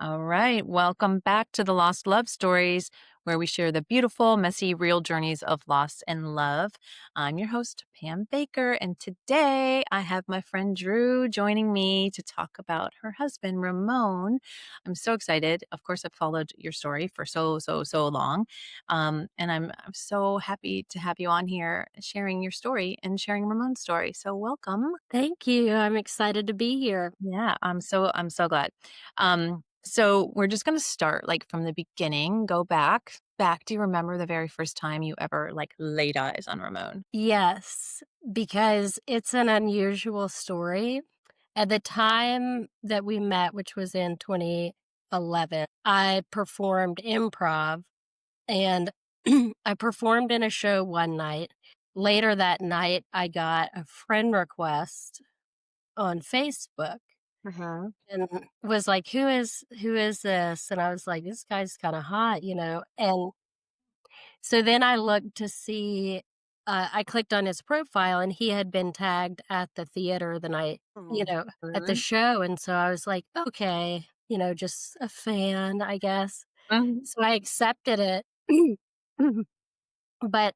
All right. Welcome back to the Lost Love Stories, where we share the beautiful, messy, real journeys of loss and love. I'm your host, Pam Baker, and today I have my friend Drew joining me to talk about her husband, Ramon. I'm so excited. Of course, I've followed your story for so long. And I'm so happy to have you on here sharing your story and sharing Ramon's story. So welcome. Thank you. I'm excited to be here. Yeah, I'm so glad. So we're just gonna start like from the beginning, go back. Do you remember the very first time you ever like laid eyes on Ramon? Yes, because it's an unusual story. At the time that we met, which was in 2011, I performed improv and I performed in a show one night. Later that night, I got a friend request on Facebook Mhm. and was like, who is this? And I was like, this guy's kind of hot, you know. And so then I looked to see, I clicked on his profile and he had been tagged at the theater the night, at the Mhm. show. And so I was like, okay, just a fan, I guess. Mhm. So I accepted it. But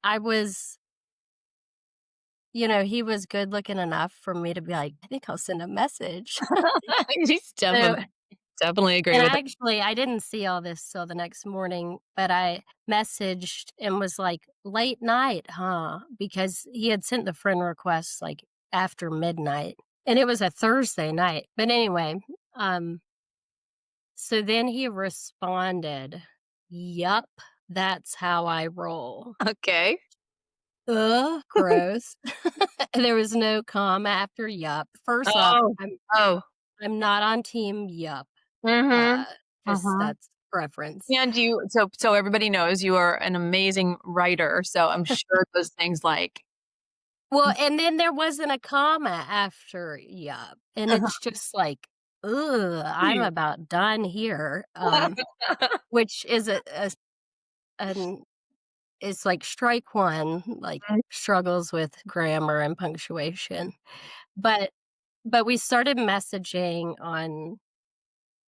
he was good looking enough for me to be like, I think I'll send a message. He's So definitely agree And with it. I didn't see all this till the next morning, but I messaged and was like, "Late night, huh?" Because he had sent the friend request, like, after midnight, and it was a Thursday night. But anyway, um, so then he responded, "Yup, that's how I roll." Okay. Ugh, gross. There was no comma after yup. First off, Oh. Oh. I'm not on team yup, Mhm. uh, just Mhm. that's preference. And so everybody knows you are an amazing writer, so I'm sure those things like Well, and then there wasn't a comma after "yup," and it's just like, "Ugh, I'm about done here," which is an it's like strike 1, like, struggles with grammar and punctuation, but we started messaging on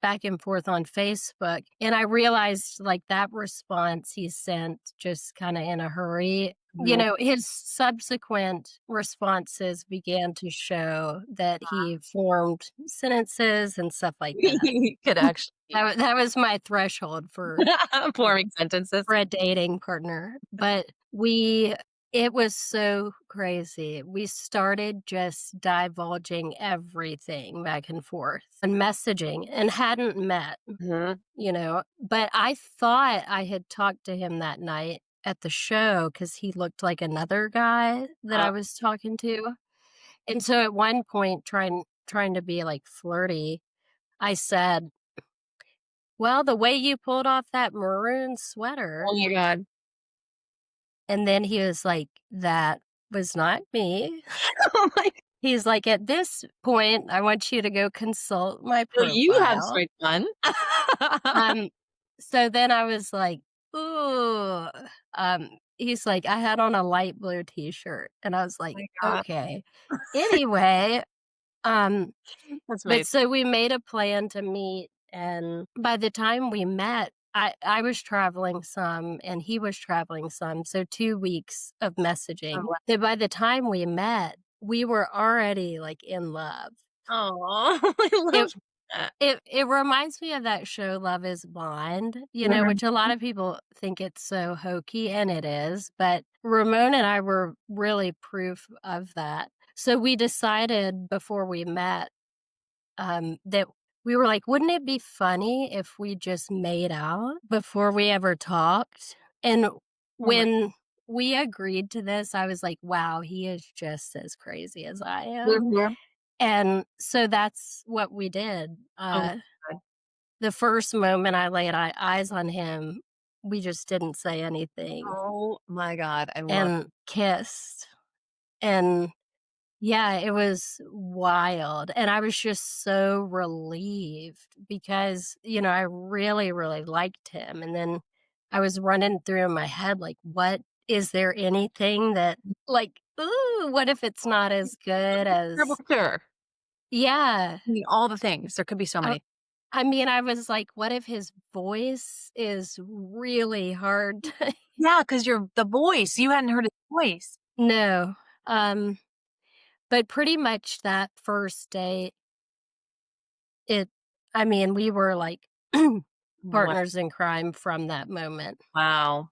back and forth on Facebook, and I realized, like, that response he sent just kinda in a hurry. Mhm. His subsequent responses began to show that he formed sentences and stuff like that. Could actually That was my threshold forming sentences. for a dating partner, but it was so crazy. We started just divulging everything back and forth and messaging and hadn't met, Mhm. but I thought I had talked to him that night at the show because he looked like another guy that Uh, I was talking to, and so at one point, trying to be, like, flirty, I said, "Well, the way you pulled off that maroon oh sweater." my god. And then he was like, "That was not me." Oh my He's like, "At this point, I want you to go consult my so you have profile." straight fun. Um, so then I was like, "Ooh." He's like, "I had on a light blue T-shirt," and I was like, My god. "Okay." Anyway, um, That's but amazing. so we made a plan to meet, and by the time we met, I was traveling some and he was traveling some, so 2 weeks of Oh, messaging. wow. That by the time we met, we were already, like, in love. Aw, I It love that. it reminds me of that show, Love Is Blind, Mhm. which a lot of people think it's so hokey, and it is, but Ramon and I were really proof of that. So we decided before we met, that we were like, "Wouldn't it be funny if we just made out before we ever talked?" And Oh my when we agreed to this, I was like, "Wow, he is just as crazy as I am." mhm. And so that's what we did. Oh my god. The first moment I laid eyes on him, we just didn't say anything Oh my god, I love and kissed. And yeah, it was wild, and I was just so relieved because, I really, really liked him, and then I was running through in my head, like, what is there anything that like, "Ooh, what if it's not as good terrible as." cure. Yeah. I mean, all the things, there could be so I many. I mean, I was like, what if his voice is really hard to Yeah, because 'cause you're the voice, you hadn't heard his voice. No, um, but pretty much that first date, it I mean, we were like Wow, partners in crime from that moment. wow,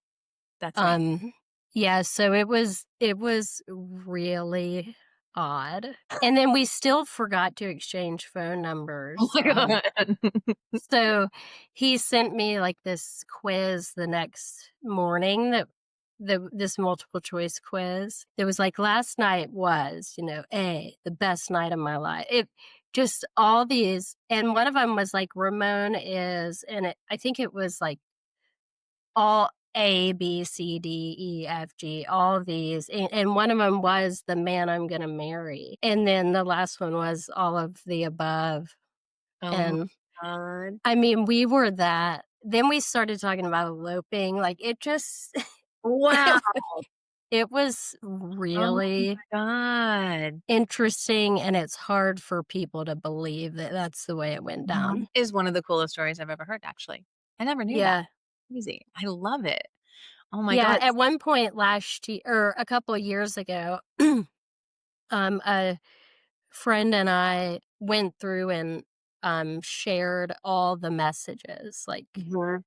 that's amazing. Um, yeah, so it was really odd, and then we still forgot to exchange phone Oh numbers, my god. so he sent me, like, this quiz the next morning that this multiple choice quiz. It was like, "Last night was, A, the best night of my life." It just all these and one of them was like, "Ramon is" and I think it was, like, all A, B, C, D, E, F, G, all of these, and one of them was the man I'm gonna marry, and then the last one was all of the above, Oh my and, god. I mean, we were that then we started talking about eloping, like, it just Wow. it was Oh really my god. interesting, and it's hard for people to believe that that's the way it went That down. is one of the coolest stories I've ever heard, actually. I never knew that. Yeah. Crazy. I love it. Oh my Yeah, god. at one point last year or a couple of years ago, a friend and I went through and, shared all the messages, like, Mhm.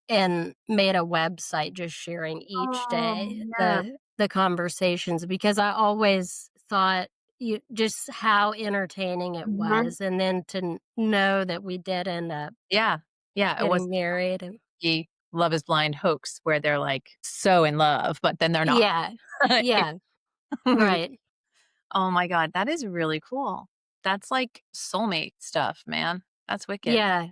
and made a website just sharing each Oh, day yeah. the conversations because I always thought you just how entertaining it Mhm. was, and then to know that we did end up Yeah. Yeah, it getting wasn't married and the Love Is Blind hoax where they're, like, so in love, but then they're not. Yeah. Yeah, right. Oh my god, that is really cool. That's like soulmate stuff, man. That's wicked. Yeah,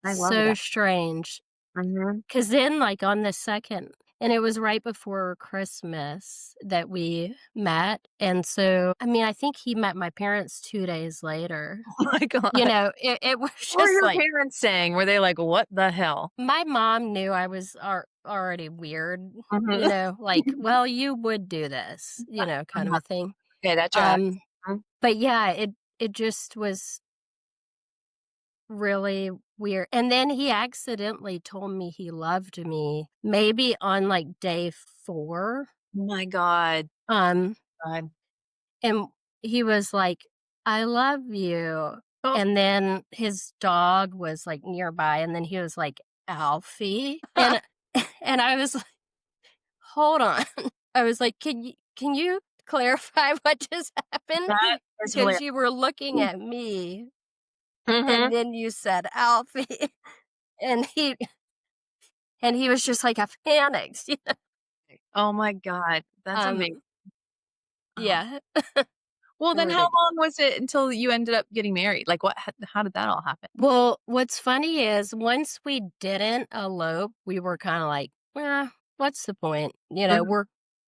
I love so that. strange. Mhm. 'Cause then, like, on the 2nd and it was right before Christmas that we met, and so I mean, I think he met my parents 2 days later. Oh my god. It was What were just your like parents saying? Were they like, "What the hell?" my mom knew I was already weird, Mhm. like, "Well, you would do this," kind of Uh-huh. a thing. Okay, that tracks. Um, Mhm. but yeah, it just was really weird, and then he accidentally told me he loved me maybe on, like, day 4, Oh my god. um, God. and he was like, "I love you," Oh. and then his dog was, like, nearby, and then he was like, "Alfie," and and I was like, "Hold on." I was like, "Can you clarify what just happened? That is Because hilarious. you were looking at me, and Mhm. then you said, 'Alfie,'" and he was just like, I panicked. Oh my god. That's amazing. Um, Oh. yeah, Well, then how ridiculous. long was it until you ended up getting married? Like, what how did that all happen? Well, what's funny is once we didn't elope, we were kinda like, what's the point?" Mhm.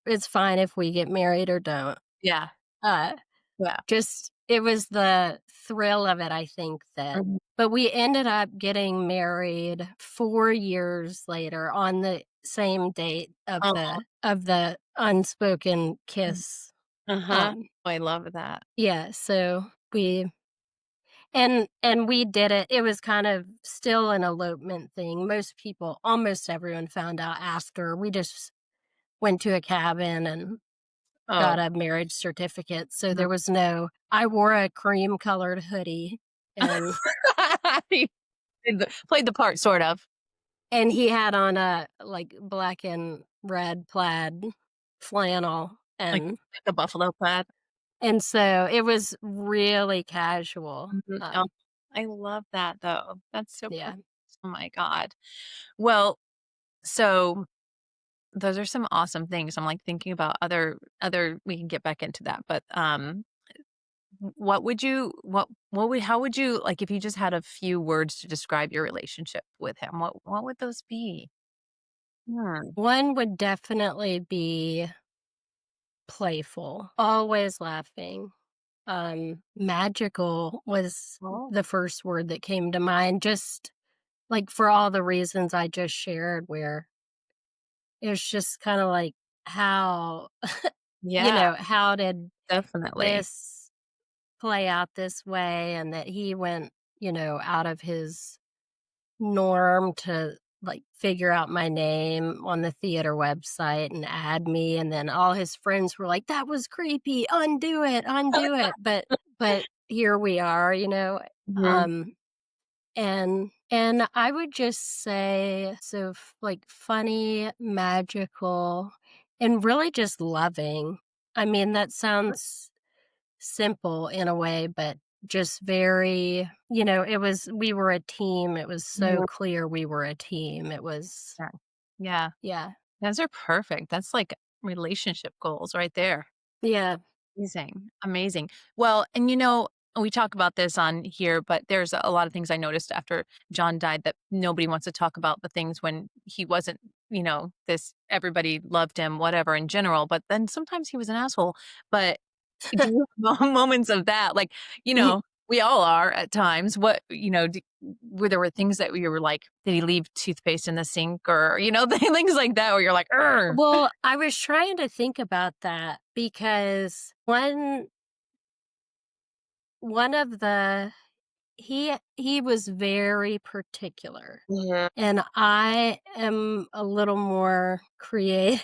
It's fine if we get married or don't. Yeah. Uh, Yeah. just it was the thrill of it, I think, that Mhm. but we ended up getting married 4 years later on the same date Oh. of the unspoken kiss. Uh-huh. Um, I love that. yeah, so we and we did it. It was kind of still an elopement thing. Most people, almost everyone found out after. We just went to a cabin and got Oh. a marriage certificate. So Mhm. there was no I wore a cream colored hoodie and You played the part, sort of. he had on a like black and red plaid flannel Like like a buffalo plaid. and so it was really casual. Mhm. Oh, I love that, though. That's so Yeah. perfect. Oh my god. Well, so those are some awesome things. I'm, like, thinking about other we can get back into that, but, what would you what would how would you like, if you just had a few words to describe your relationship with him, what would those be? Hmm. One would definitely be playful, always laughing. Magical was Oh. the first word that came to mind, just, like, for all the reasons I just shared, where it was just kinda like, how Yeah, how did definitely. this play out this way, and that he went out of his norm to, like, figure out my name on the theater website and add me, and then all his friends were like, "That was creepy, undo it," but here we are, Mhm. and I would just say, so, like, funny, magical, and really just loving. I mean, that sounds simple in a way, but just very, we were a team. It was so Mhm. clear we were a team. It was, Yeah. Yeah. yeah. Those are perfect. That's like relationship goals right there. Yeah. Amazing, amazing. Well, and we talk about this on here, but there's a lot of things I noticed after John died that nobody wants to talk about the things when he wasn't, this everybody loved him, whatever in general, but then sometimes he was an asshole. But do you have moments of that? Like, we all are at times. What, where there were things that you were like, did he leave toothpaste in the sink or, things like that where you're like, "Ugh." Well, I was trying to think about that because one of the he was very particular, Mhm. and I am a little more creative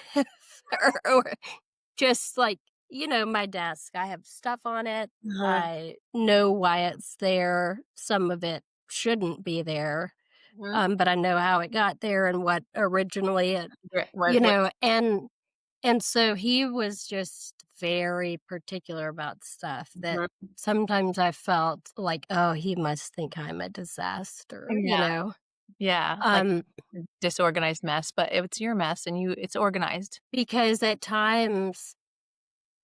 or just like, my desk, I have stuff on it. Uh-huh. I know why it's there. Some of it shouldn't be there, Mhm. but I know how it got there and what originally it, Right, what and so he was just very particular about stuff that mhm. sometimes I felt like, oh, he must think I'm a disaster, Yeah, yeah, like um, a disorganized mess, but it's your mess and it's organized. because at times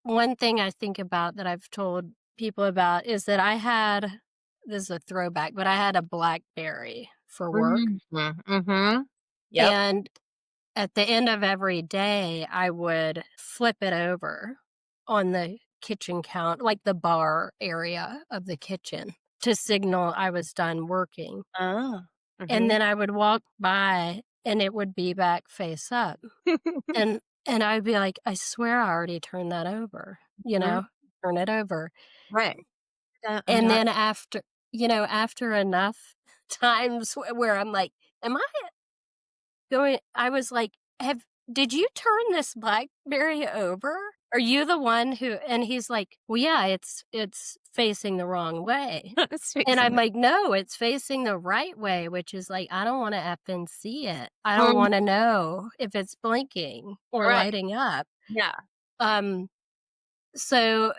one thing I think about that I've told people about is that this is a throwback, but I had a BlackBerry for work, Mhm, mhm. Yep. and at the end of every day, I would flip it over on the kitchen like the bar area of the kitchen to signal I was done working, Oh. and Mhm. then I would walk by, and it would be back face up, and I'd be like, "I swear I already turned that over," Mhm. turn it over. Right. I'm And not then after enough times where I'm like, "Am I I was like, "Have did you turn this BlackBerry over? Are you the one who," and he's like, "Well, yeah, it's facing the wrong way." it's And I'm fixing it. like, "No, it's facing the right way," which is like, I don't wanna effing see it. I don't Mm, wanna know if it's blinking or right. lighting up. Yeah. Um, so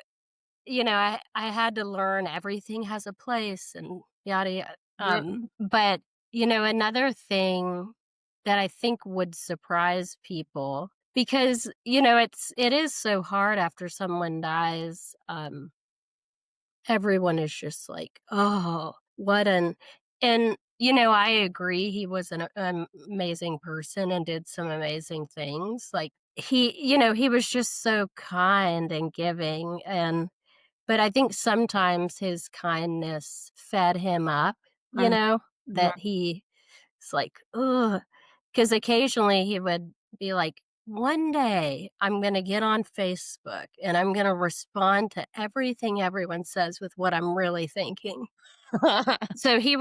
I had to learn everything has a place and yada yada. Mhm. But another thing that I think would surprise people because it is so hard after someone dies. Everyone is just like, oh, what an and I agree he was an amazing person and did some amazing things. Like he was just so kind and giving but I think sometimes his kindness fed him up, Mhm, mhm. that he's like, ugh. Because occasionally he would be like, one day I'm going to get on Facebook and I'm going to respond to everything everyone says with what I'm really thinking. So he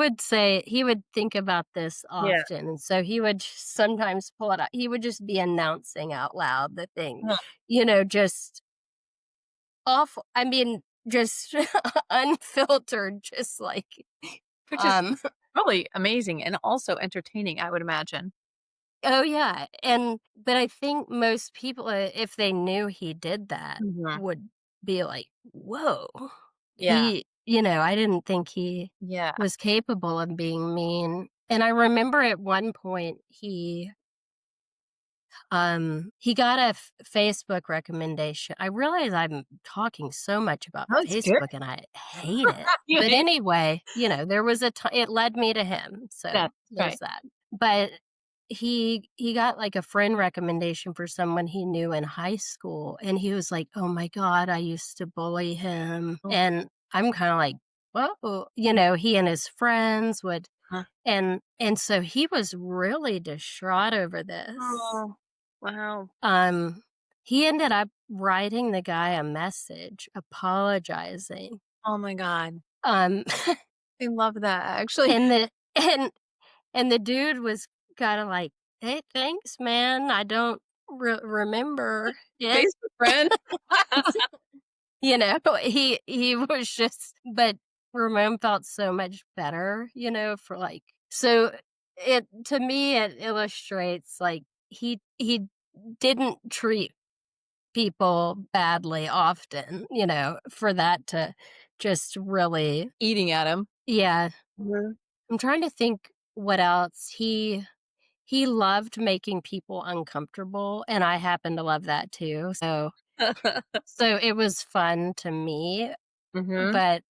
would think about this Yeah. often. And so he would sometimes pull it out. He would just be announcing out loud the thing, Huh. just awful. I mean, just unfiltered, just like, Which is um probably amazing and also entertaining, I would imagine. oh, yeah, but I think most people, if they knew he did that, Mhm. would be like, "Whoa." Yeah. I didn't think he Yeah. was capable of being mean, and I remember at one point he got a Facebook recommendation. I realize I'm talking so much about Oh, it's good. Facebook and I hate it. You But hate anyway, there was it led me to him. So That's there's right. that. But he got like a friend recommendation for someone he knew in high school and he was like, "Oh my god, I used to bully him." Oh, And I'm kind of like, "Whoa." He and his friends would huh. and so he was really distraught over this. Oh, wow. um, he ended up writing the guy a message apologizing. Oh my god. Um, I love that, actually. And the and and the dude was kinda like, "Hey, thanks, man. I don't remember it." Facebook friend. You know, he was just but Ramon felt so much better, for, like so it to me, it illustrates, like, he didn't treat people badly often, for that to just really Eating at him. yeah. Mhm. I'm trying to think what else. He loved making people uncomfortable, and I happen to love that too, so it was fun to me, Mhm. but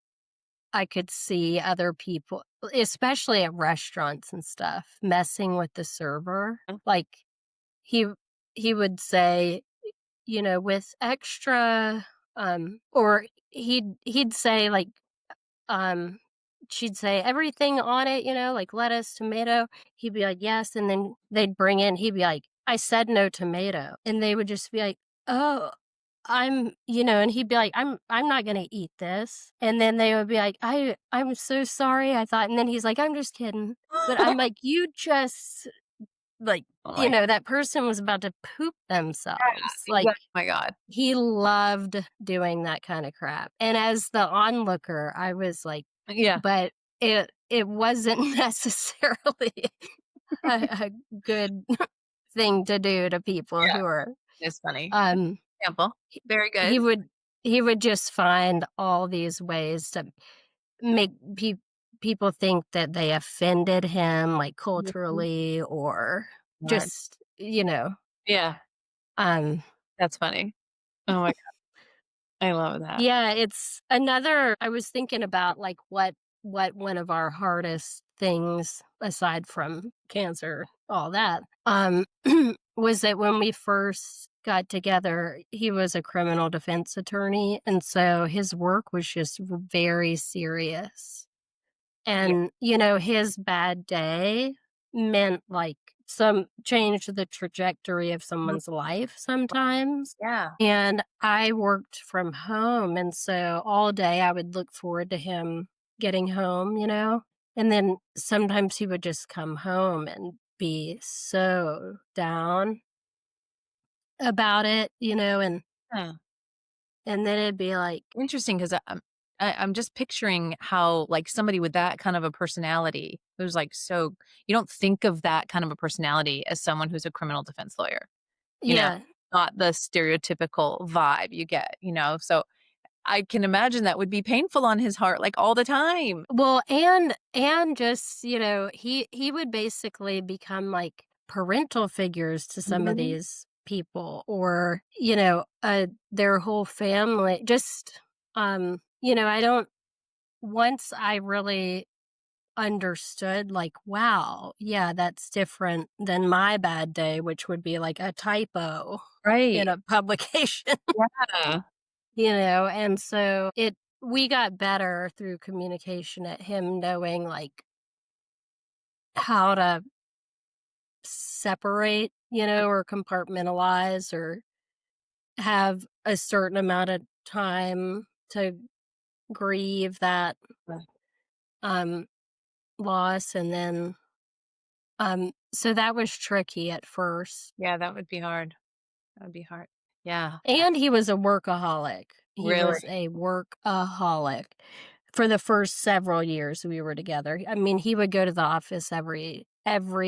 I could see other people, especially at restaurants and stuff, messing with the server. Like, he he would say, "With extra," or he'd say, like, um, she'd say, "Everything on it," like lettuce, tomato. He'd be like, "Yes," and then they'd bring in he'd be like, "I said no tomato," and they would just be like, "Oh." And he'd be like, I'm not gonna eat this." And then they would be like, I'm so sorry, I thought," and then he's like, "I'm just kidding." But I'm like, "You just like, Oh my that person was about to poop themselves." yeah, Like, oh my god. he loved doing that kinda crap. And as the onlooker, I was like, Yeah, but it wasn't necessarily a good thing to do to people yeah, who are, it's funny. um Example. Very he good. would he would just find all these ways to make people think that they offended him, like, Mhm. culturally or God. just, Yeah, um that's funny. Oh my god, I love that. yeah, it's another I was thinking about, like, what one of our hardest things, aside from cancer, all that, was that when we first got together, he was a criminal defense attorney, and so his work was just very serious. Yeah. And, his bad day meant, like, some change the trajectory of Mhm. someone's life sometimes. Yeah. And I worked from home, and so all day I would look forward to him getting home, And then sometimes he would just come home and be so down about it, Huh. and then it'd be like, Interesting 'cause I'm just picturing how, like, somebody with that kind of a personality who's, like, so you don't think of that kind of a personality as someone who's a criminal defense lawyer, you know? yeah. Not the stereotypical vibe you get, so I can imagine that would be painful on his heart, like, all the time. Well, and just, he would basically become like parental figures to some of Mhm. these people or, their whole family. Just I don't once I really understood like, wow, yeah, that's different than my bad day, which would be like a typo in Right. a publication. Yeah. And so we got better through communication at him knowing like how to separate, or compartmentalize or have a certain amount of time to grieve that um loss and then so that was tricky at first. Yeah, that would be hard. That would be hard. Yeah. And he was a workaholic. He Really? was a workaholic for the first several years we were together. I mean, he would go to the office every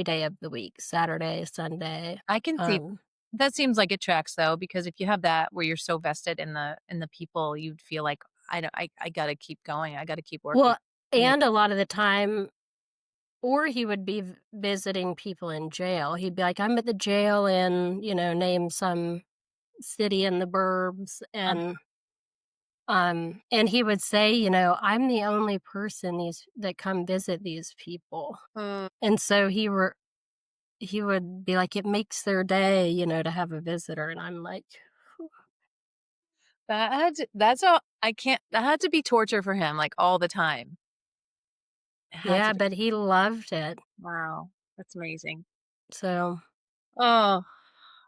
day of the week, Saturday, Sunday. I can see Um, that seems like it tracks though, because if you have that where you're so vested in the people, you'd feel like I gotta keep going. I gotta keep working. well, Yeah. and a lot of the time or he would be visiting people in jail. He'd be like, "I'm at the jail in," name some city in the burbs, and he would say, "I'm the only person these that come visit these people." Uh, And so he would be like, "It makes their day, to have a visitor," and I'm like, that's all I can't that had to be torture for him, like, all the time. It had "Yeah," to be. but he loved it. Wow. That's amazing. So, Oh,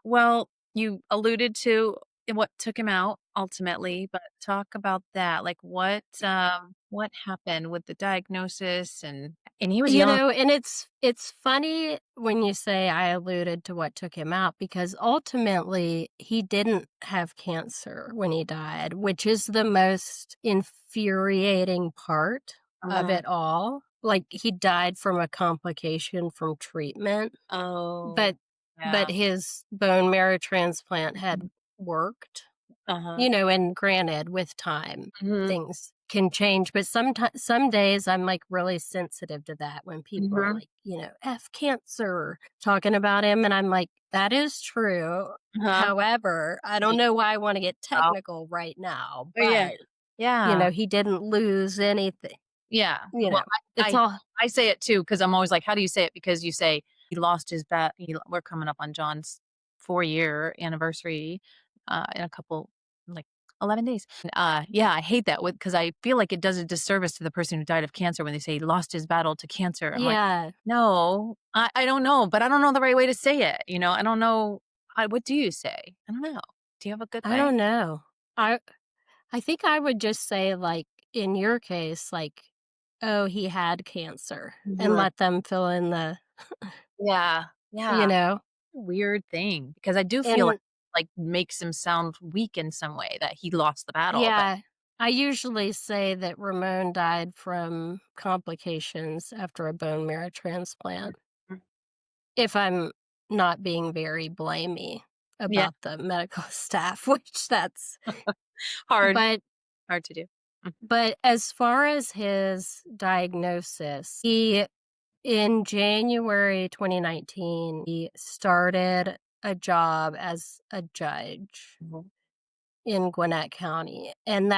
well, you alluded to what took him out ultimately, but talk about that. Like, what happened with the diagnosis? And he was young. And it's funny when you say I alluded to what took him out because ultimately he didn't have cancer when he died, which is the most infuriating part of Uh-huh. it all. Like he died from a complication from treatment, Oh, but yeah. his bone marrow transplant had Mhm. worked. Uh-huh. And granted, with time, Mhm. things can change, but some days I'm, like, really sensitive to that when people are Mhm. like, "F cancer," talking about him, and I'm like, "That is true. Uh-huh. However, I don't Like, know why I wanna get oh, technical right now, oh, yeah. but, Yeah. he didn't lose anything." Yeah. You Well, know, it's I all I say it too because 'cause I'm always like, "How do you say it?" Because you say he lost his we're coming up on John's 4-year anniversary, in a couple like, 11 days. Yeah, I hate that because I feel like it does a disservice to the person who died of cancer when they say he lost his battle to cancer. I'm like, Yeah, "No, I don't know, but I don't know the right way to say it," you know? I don't know. What do you say? I don't know. Do you have a good I way? don't know. I I think I would just say, like, in your case, like, "Oh, he had cancer," and Mhm. let them fill in the Yeah. you Yeah. know? Weird thing, because I do feel And like makes him sound weak in some way that he lost the battle, but yeah, I usually say that Ramon died from complications after a bone marrow transplant, mm, if I'm not being very blamey yeah, about the medical staff, which that's hard, but hard to do. Mm, as far as his diagnosis, he in January 2019, he started a job as a judge mhm, in Gwinnett County, and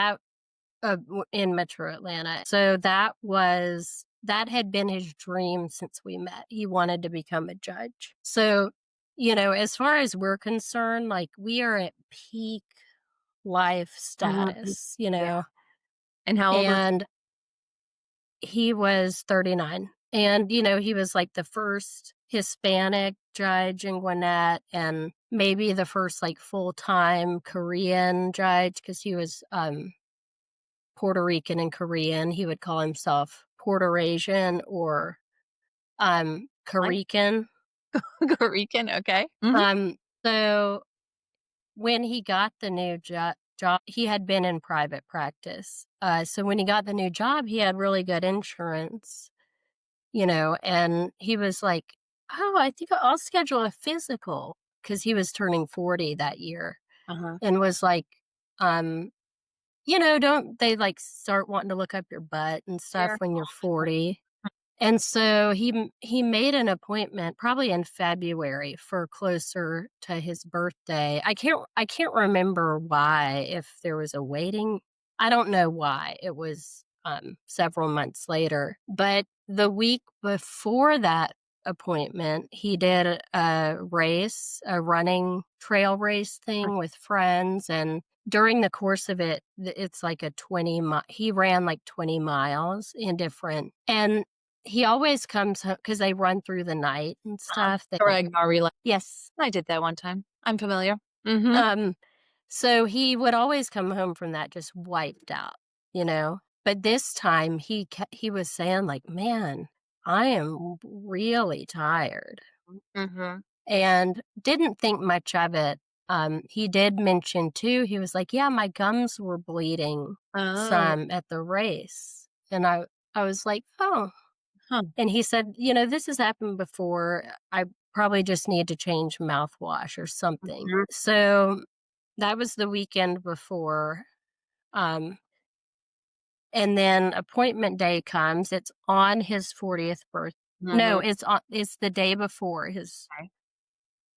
in Metro Atlanta. So that had been his dream since we met. He wanted to become a judge. So, as far as we're concerned, like we are at peak life mhm, status, yeah, and how old was and he was 39. And, he was like the first Hispanic judge in Gwinnett and maybe the first like full time Korean judge because he was Puerto Rican and Korean. He would call himself Puerto Asian or what? Korean. Puerto Rican, okay, mhm, So when he got the new job, he had been in private practice. So when he got the new job, he had really good insurance, and he was like, "Oh, I think I'll schedule a physical," because he was turning 40 that year, uh-huh, and was like, um, don't they like start wanting to look up your butt and stuff sure, when you're 40? And so he made an appointment probably in February for closer to his birthday. I can't remember why, if there was a waiting. I don't know why. It was several months later. But the week before that appointment, he did a race, a running trail race thing with friends, and during the course of it, it's like a he ran like 20 miles in different, and he always comes home because they run through the night and uh-huh, stuff. They like Oregano relay. yes. I did that one time. I'm familiar. Mhm, Um, so he would always come home from that just wiped out, you know? But this time he was saying like, "Man, I am really tired." mhm, And didn't think much of it. He did mention too, he was like, "Yeah, my gums were bleeding oh, some at the race." And I was like, "Oh." huh, And he said, "This has happened before. I probably just need to change mouthwash or something." mhm, So, that was the weekend before, um, and then appointment day comes. It's on his 40th birth no, mhm, it's the day before his okay,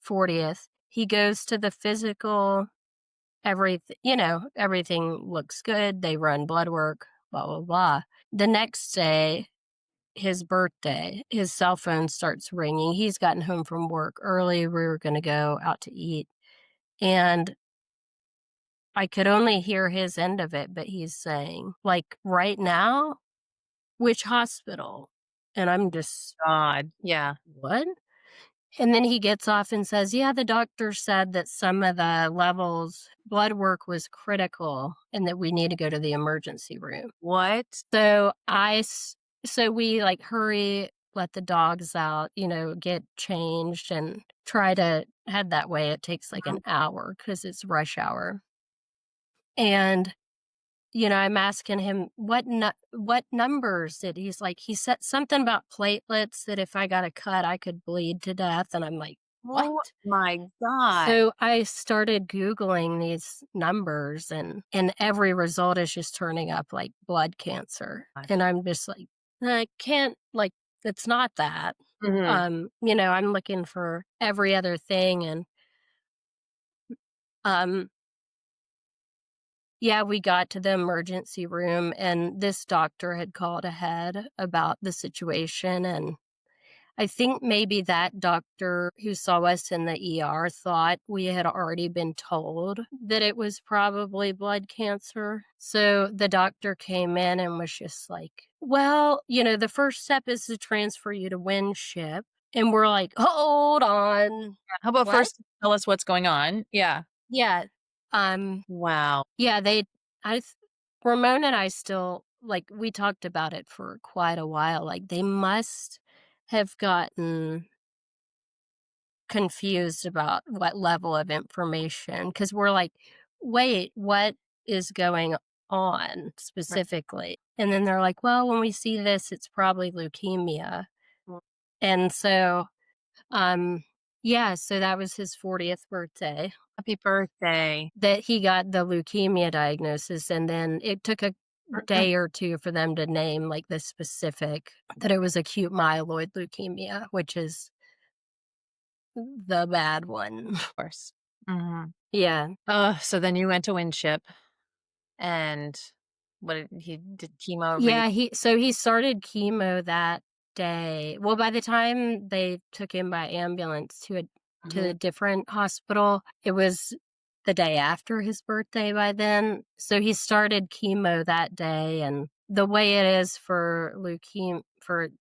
40th. He goes to the physical, everything looks good. They run blood work, blah, blah, blah. The next day, his birthday, his cell phone starts ringing. He's gotten home from work early. We were going to go out to eat. And I could only hear his end of it, but he's saying, like, right now, which hospital? And I'm just, God, yeah, what? And then he gets off and says, "Yeah, the doctor said that some of the levels blood work was critical and that we need to go to the emergency room." What? So so we like hurry, let the dogs out, get changed and try to head that way. It takes like an Mhm. hour because it's rush hour. And I'm asking him what numbers did he said something about platelets that if I got a cut, I could bleed to death. And I'm like, what? Oh my god. So I started Googling these numbers and every result is just turning up like blood cancer. And I'm just like, I can't like it's not that. Mhm. I'm looking for every other thing and um yeah, we got to the emergency room and this doctor had called ahead about the situation and I think maybe that doctor who saw us in the ER thought we had already been told that it was probably blood cancer. So the doctor came in and was just like, well, the first step is to transfer you to Winship. And we're like, hold on. How about What? first tell us what's going on? Yeah. Yeah. Um, Wow. yeah, I, th- Ramon and I still, like, we talked about it for quite a while. Like, they must have gotten confused about what level of information because we're like, wait, what is going on Right. specifically? And then they're like, well, when we see this, it's probably leukemia. Mm. And so, um, yeah, so that was his 40th birthday Happy birthday. that he got the leukemia diagnosis. And then it took a Of day or two for them to name like the specific that it was acute myeloid leukemia, which is the bad one. course. Mhm. Yeah. So then you went to Winship and what did he did chemo Yeah, he started chemo that day. Well, by the time they took him by ambulance to Mhm. a different hospital, it was the day after his birthday by then. So he started chemo that day and the way it is for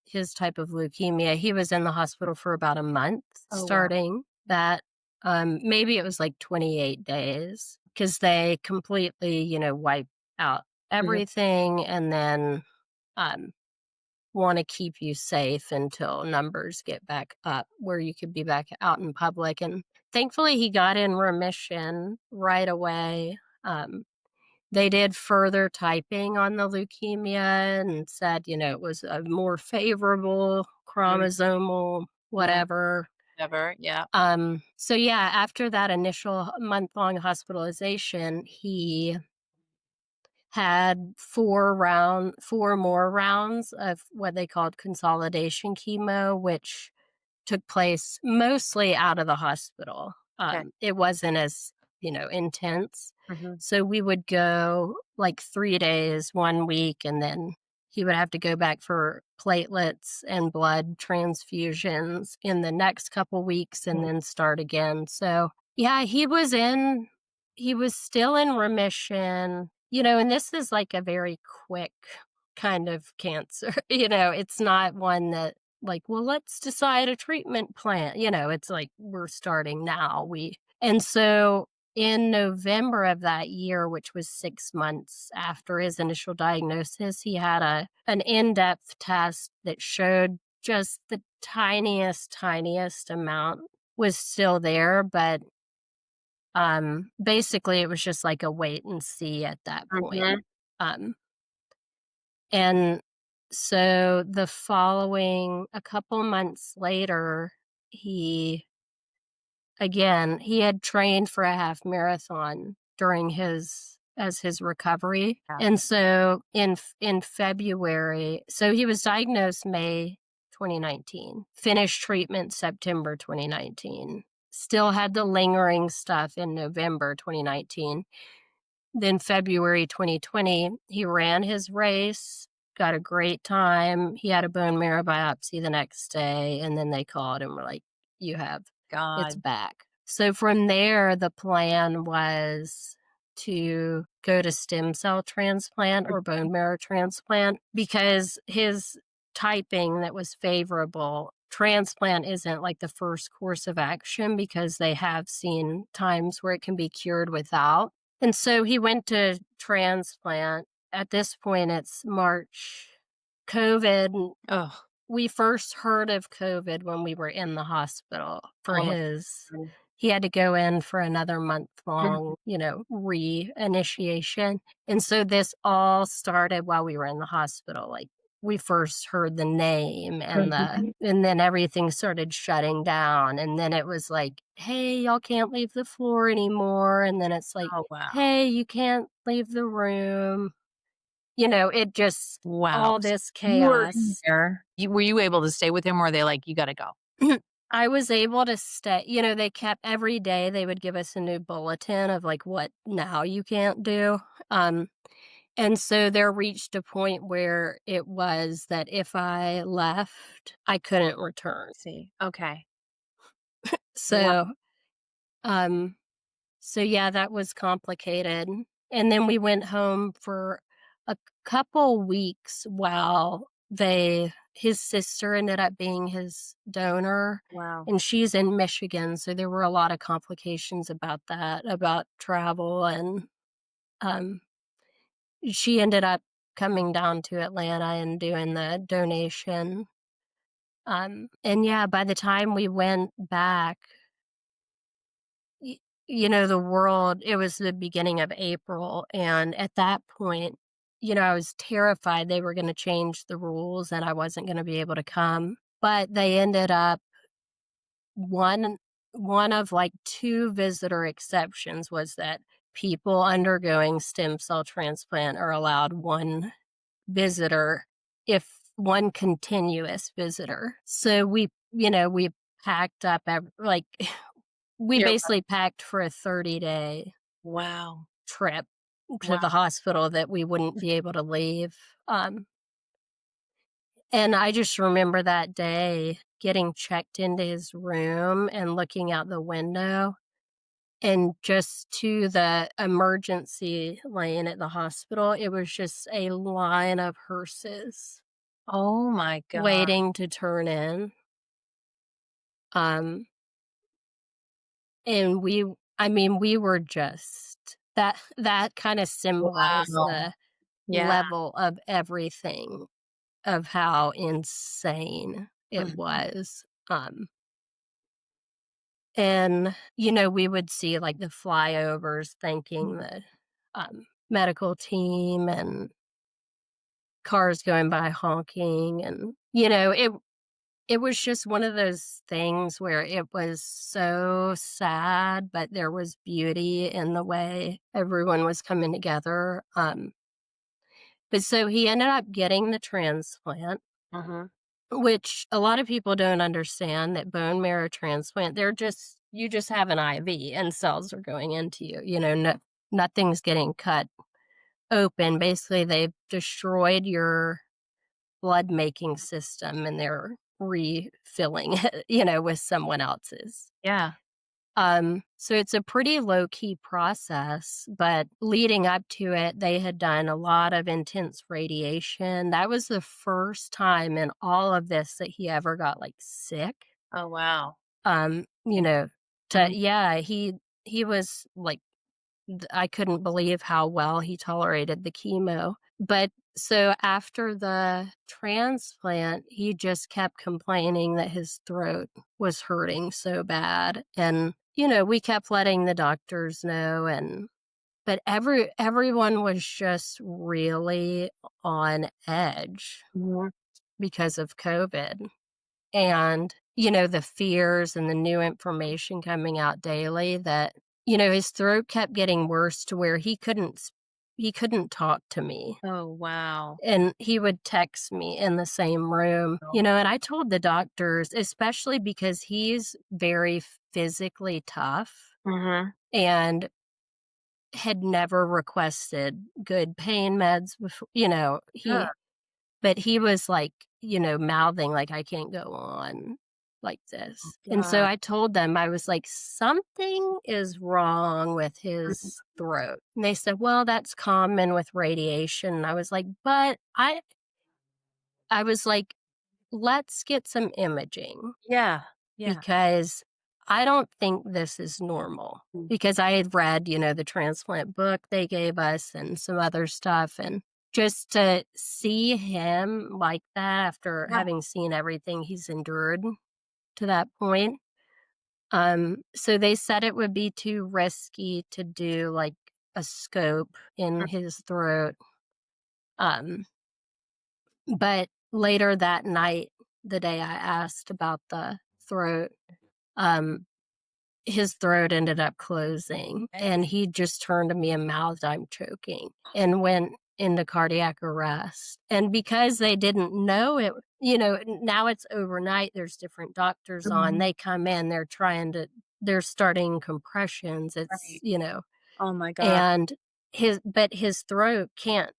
his type of leukemia, he was in the hospital for about a month Oh, wow. starting that. Maybe it was like 28 days because they completely, wipe out Mhm. everything and then um, want to keep you safe until numbers get back up where you could be back out in public. And thankfully, he got in remission right away. Um, they did further typing on the leukemia and said, it was a more favorable Mhm. chromosomal Mhm. whatever. Never, yeah. So yeah, after that initial month-long hospitalization, he had 4 more rounds of what they called consolidation chemo, which took place mostly out of the hospital. Okay. It wasn't as, intense. Mhm. So we would go like 3 days, 1 week, and then he would have to go back for platelets and blood transfusions in the next couple weeks and Mhm. then start again. So, yeah, he was still in remission, and this is like a very quick kind of cancer. It's not one that like, well, let's decide a treatment plan. It's like we're starting now. And so in November of that year, which was 6 months after his initial diagnosis, he had an in-depth test that showed just the tiniest amount was still there, but basically it was just like a wait and see at that point. Mhm. Um, and so the following a couple months later, he had trained for a half marathon during his recovery. Yeah. And so in February, so he was diagnosed May 2019, finished treatment September 2019, still had the lingering stuff in November 2019. Then February 2020, he ran his race, got a great time. He had a bone marrow biopsy the next day, and then they called and were like, it's God. back. So from there, the plan was to go to stem cell transplant or bone marrow transplant because his typing that was favorable transplant isn't like the first course of action because they have seen times where it can be cured without. And so he went to transplant. At this point, it's March. COVID, Oh, we first heard of COVID when we were in the hospital for oh my his god. he had to go in for another month Mhm, long, reinitiation. And so this all started while we were in the hospital. Like we first heard the name mhm. and then everything started shutting down. And then it was like, hey, y'all can't leave the floor anymore. And then it's like, Oh, wow. hey, you can't leave the room. It just Wow. all So this you were in chaos. there. Were you able to stay with him, or are they like, "You gotta go"? I was able to stay. They kept every day they would give us a new bulletin of like what now you can't do. Um, and so there reached a point where it was that if I left, I couldn't return. See, okay. Wow. So, um, so yeah, that was complicated. And then we went home for a couple weeks while his sister ended up being his donor, Wow. and she's in Michigan, so there were a lot of complications about that, about travel, and um she ended up coming down to Atlanta and doing the donation. And yeah, by the time we went back, Y the world it was the beginning of April, and at that point, I was terrified they were gonna change the rules and I wasn't gonna be able to come, but they ended up one one of, like, 2 visitor exceptions was that people undergoing stem cell transplant are allowed 1 visitor if 1 continuous visitor. So we packed up we You're basically packed for a 30-day wow. trip to the Wow. hospital that we wouldn't be able to leave, and I just remember that day getting checked into his room and looking out the window, and just to the emergency lane at the hospital, it was just a line of hearses Oh my god. waiting to turn in, um, and we were just that kinda symbolized Wow. the Yeah. level of everything, of how insane it Mhm. was, and we would see, like, the flyovers thanking the, medical team and cars going by honking, and, it was just one of those things where it was so sad, but there was beauty in the way everyone was coming together, but so he ended up getting the transplant, Mhm. which a lot of people don't understand that bone marrow transplant, you just have an IV and cells are going into you, nothing's getting cut open. Basically, they've destroyed your blood making system and they're refilling it, with someone else's. Yeah. So it's a pretty low key process, but leading up to it, they had done a lot of intense radiation. That was the first time in all of this that he ever got like sick. Oh, wow. Um, you know, Mhm. yeah, he was like I couldn't believe how well he tolerated the chemo. But so after the transplant, he just kept complaining that his throat was hurting so bad. And, we kept letting the doctors know, but everyone was just really on edge Mhm. because of COVID. And, the fears and the new information coming out daily that, his throat kept getting worse to where he couldn't talk to me. Oh, wow. And he would text me in the same room, Oh. and I told the doctors, especially because he's very physically tough Mhm. and had never requested good pain meds before, Sure. but he was, like, mouthing, like, "I can't go on like Oh this." And so god. I told them, I was like, "Something is wrong with Mhm. his throat." And they said, "Well, that's common with radiation." And I was like, "But I was like, let's get some imaging Yeah. Yeah. because I don't think this is normal. Mm. Because I had read, the transplant book they gave us and some other stuff. And just to see him like that after Yeah. having seen everything he's endured to that point. So they said it would be too risky to do like a scope in Mm. his throat. Um, but later that night, the day I asked about the throat, um, his throat ended up closing and Okay. he just turned to me and mouthed, "I'm choking," and went into cardiac arrest. And because they didn't know it, now it's overnight, there's different doctors on, Mhm. they come in, they're starting compressions, Right. Oh my god. and his throat can't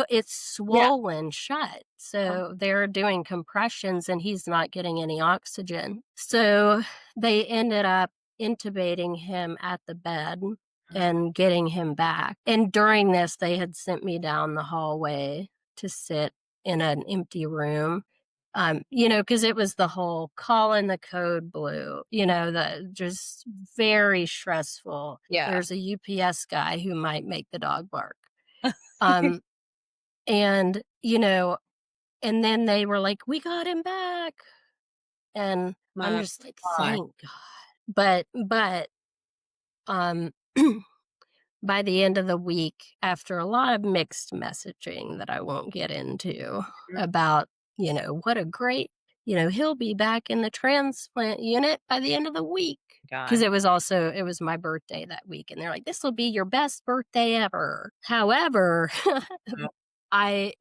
it's Yeah. swollen shut, Oh, so they're doing compressions and he's not getting any oxygen. So, they ended up intubating him at the bed and getting him back, and during this, they had sent me down the hallway to sit in an empty room, because it was the whole call in the code blue, the just very stressful. yeah. There's a UPS guy who might make the dog bark. Um, and, and then they were like, "We got him back." And I'm My just like, god. "Thank God." But, um, by the end of the week, after a lot of mixed messaging that I won't get into Mm, about, what a great, he'll be back in the transplant unit by the end of the week. Because god. it was my birthday that week. And they're like, "This will be your best birthday ever." However, Oh. I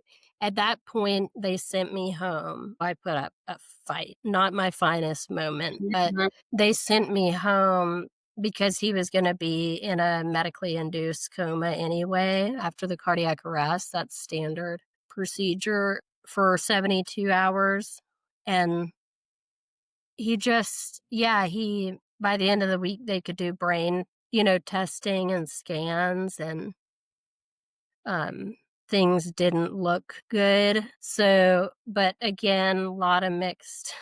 at that point, they sent me home. I put up a fight, not my finest moment, but Mhm. they sent me home because he was gonna be in a medically induced coma anyway after the cardiac arrest. That's standard procedure for 72 hours, and he by the end of the week, they could do brain, testing and scans, and um, things didn't look good. So, but again, a lot of mixed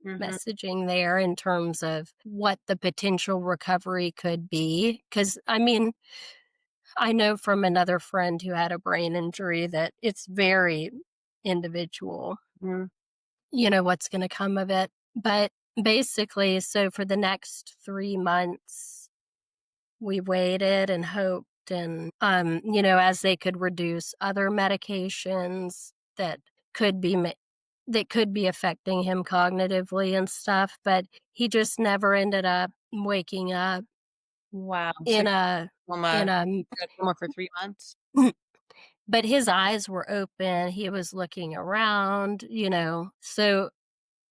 Mhm. messaging there in terms of what the potential recovery could be. Because, I mean, I know from another friend who had a brain injury that it's very individual, Mhm. what's going to come of it. But basically, so for the next 3 months, we waited and hoped and, as they could reduce other medications could be ma that could be affecting him cognitively and stuff, but he just never ended up waking up Wow. So in a in coma a you're at coma for 3 months? but his eyes were open, he was looking around, so,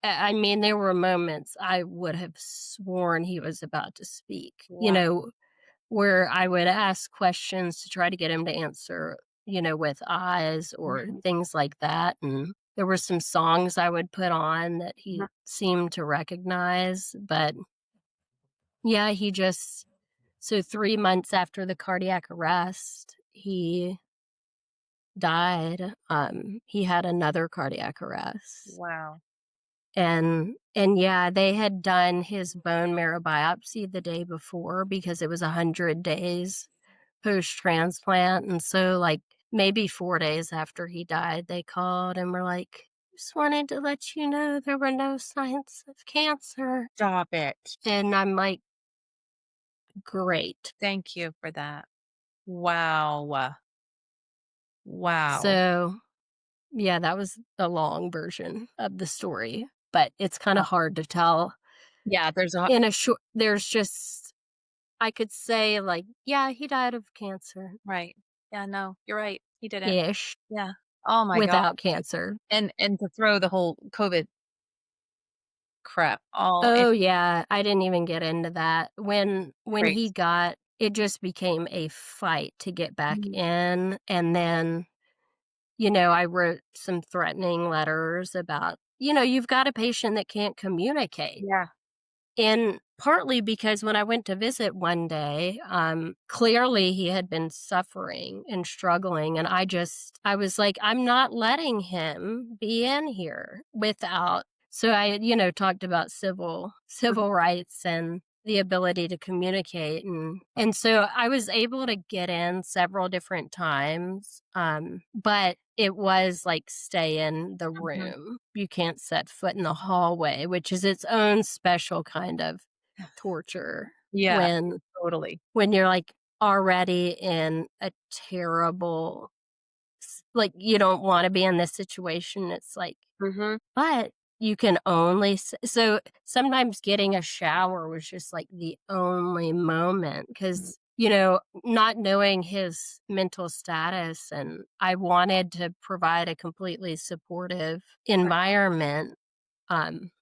I mean, there were moments I would have sworn he was about to speak, Wow. where I would ask questions to try to get him to answer, with eyes or Mhm. things like that, and there were some songs I would put on that Mhm. he seemed to recognize, but yeah, he just so 3 months after the cardiac arrest, he died, he had another cardiac arrest, Wow. and yeah, they had done his bone marrow biopsy the day before because it was 100 days post-transplant, and so, like, maybe 4 days after he died, they called and were like, "Just wanted to let you know there were no signs of cancer," Stop it. and I'm like, "Great." Thank you for that. Wow. Wow. So, yeah, that was the long version of the story, but it's kinda hard to tell Yeah, there's a in a short there's just I could say, like, "Yeah, he died of cancer-ish," right. Yeah, no, you're right. He didn't. Yeah. Oh my god. without cancer. And to throw the whole COVID crap all in Oh, yeah, I didn't even get into that. When he crazy. got it just became a fight to get back Mhm. in, and then, I wrote some threatening letters about, "You've got a patient that can't communicate." Yeah. And partly because when I went to visit one day, clearly he had been suffering and struggling. And I was like, I'm not letting him be in here without. So I, talked about civil rights and the ability to communicate. And so I was able to get in several different times. But it was like stay in the Mhm. room. You can't set foot in the hallway, which is its own special kind of torture Yeah, when totally. you're, like, already in a terrible like, you don't wanna be in this situation, it's like Mhm. but you can only so sometimes getting a shower was just, like, the only moment Mhm. because not knowing his mental status, and I wanted to provide a completely supportive Right. environment,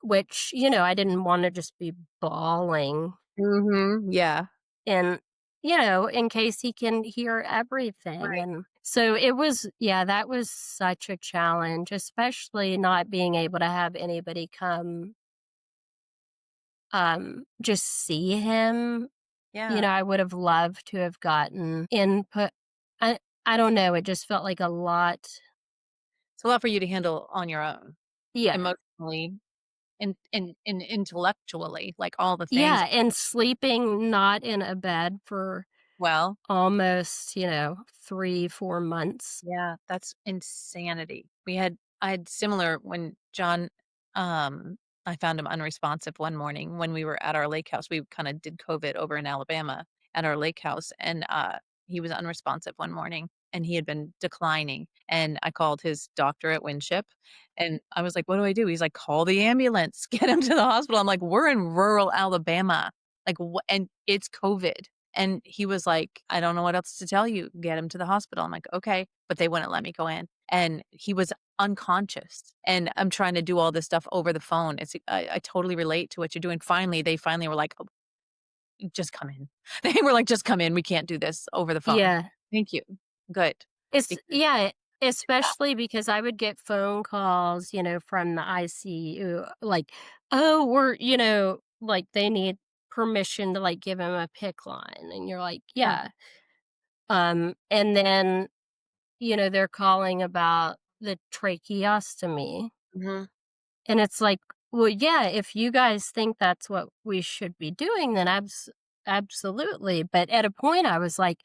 which, I didn't wanna just be bawling Mhm. Yeah. and, in case he can hear everything, Right. and so it was yeah, that was such a challenge, especially not being able to have anybody come, just see him. Yeah. I would have loved to have gotten input. I don't know, it just felt like a lot. It's a lot for you to handle on your own, Yeah. emotionally and intellectually, like, all the things. Yeah, and sleeping not in a bed for Well, almost, 3, 4 months. yeah, that's insanity. I had similar when John, um I found him unresponsive one morning when we were at our lake house. We kinda did COVID over in Alabama at our lake house, and, he was unresponsive one morning, and he had been declining, and I called his doctor at Winship, and I was like, "What do I do?" He's like, "Call the ambulance, get him to the hospital." I'm like, "We're in rural Alabama, like, what? And it's COVID." And he was like, "I don't know what else to tell you. Get him to the hospital." I'm like, "Okay." But they wouldn't let me go in. And he was unconscious. And I'm trying to do all this stuff over the phone. I totally relate to what you're doing. They finally were like, "Oh, just come in." They were like, "Just come in. We can't do this over the phone." Yeah. Thank you. Good. It's Because yeah, yeah. especially because I would get phone calls, from the ICU, like, "Oh, we're" like, they need permission to, like, give him a PICC line, and you're like, Yeah. "Yeah." And then, they're calling about the tracheostomy, Mhm. and it's like, "Well, yeah, if you guys think that's what we should be doing, then absolutely." But at a point, I was like,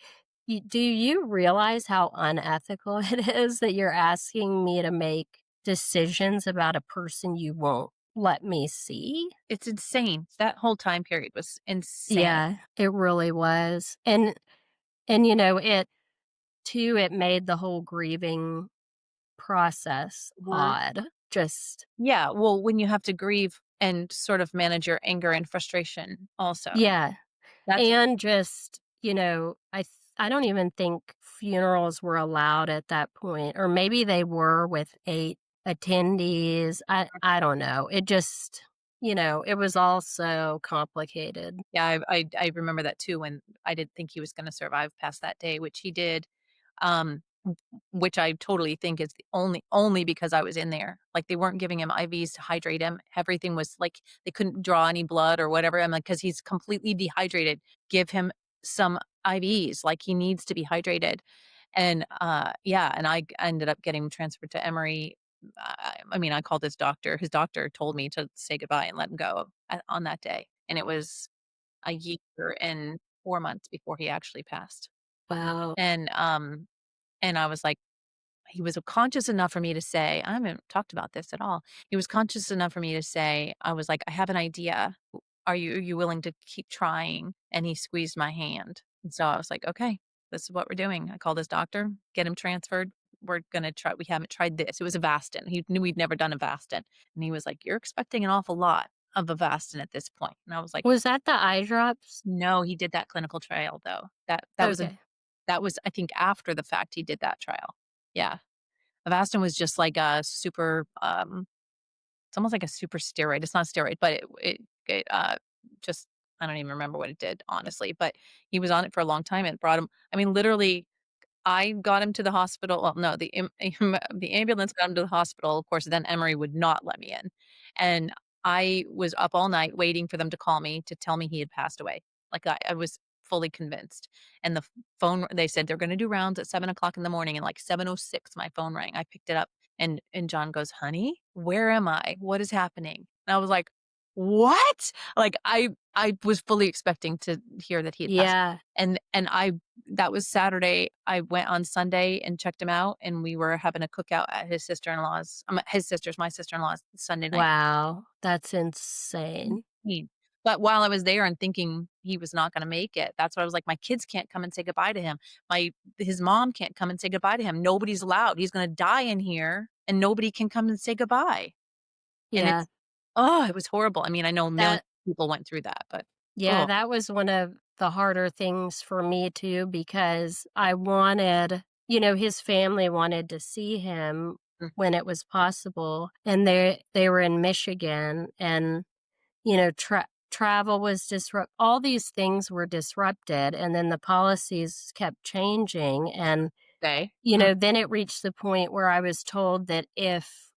Do you realize how unethical it is that you're asking me to make decisions about a person you won't let me see?" It's insane. That whole time period was insanity. Yeah, it really was. And it made the whole grieving process Mhm. odd. Just Yeah. Well, when you have to grieve and sort of manage your anger and frustration also. yeah. That's And just, I don't even think funerals were allowed at that point, or maybe they were with 8 attendees. I don't know. It just, it was all so complicated. Yeah, I remember that too when I didn't think he was gonna survive past that day, which he did, w which I totally think is the only because I was in there. Like, they weren't giving him IVs to hydrate him. Everything was like, they couldn't draw any blood or whatever. I'm like, "'Cause he's completely dehydrated. Give him some IVs, like, he needs to be hydrated." And, yeah, and I ended up getting transferred to Emory. I mean, I called his doctor. His doctor told me to say goodbye and let him go on that day, and it was a year and 4 months before he actually passed. Wow. And, um, and I was like, he was conscious enough for me to say, I haven't talked about this at all. He was conscious enough for me to say, I was like, "I have an idea. Are you willing to keep trying?" And he squeezed my hand. And so I was like, "Okay, this is what we're doing." I called his doctor, get him transferred. We're gonna try. We haven't tried this. It was Avastin. He knew we'd never done Avastin. And he was like, "You're expecting an awful lot of Avastin at this point." And I was like, Was that the eye drops? no, he did that clinical trial though. Okay. That was, I think, after the fact he did that trial. Yeah. Avastin was just like a super, it's almost like a super steroid. It's not a steroid, but it just, I don't even remember what it did, honestly, but he was on it for a long time and brought him, I mean, literally, I got him to the hospital. Well, no, the ambulance got him to the hospital. Of course, then Emory would not let me in. And I was up all night waiting for them to call me to tell me he had passed away. Like, I was fully convinced, and the phone they said they're gonna do rounds at 7 o'clock in the morning, and, like, 7:06, my phone rang. I picked it up, and John goes, "Honey, where am I? What is happening?" And I was like, "What?" Like, I was fully expecting to hear that he had passed, Yeah. and I that was Saturday. I went on Sunday and checked him out, and we were having a cookout at his sister-in-law's his sister's, my sister-in-law's Sunday night. Wow, that's insane. Insane. But while I was there and thinking he was not gonna make it, that's why I was like, "My kids can't come and say goodbye to him. His mom can't come and say goodbye to him. Nobody's allowed. He's gonna die in here, and nobody can come and say goodbye." And Yeah, it was horrible. I mean, I know millions that of people went through that, but yeah, oh, that was one of the harder things for me too because I wanted his family wanted to see him mm, when it was possible, and they were in Michigan, and, travel was all these things were disrupted, and then the policies kept changing, and, okay. Mm, then it reached the point where I was told that if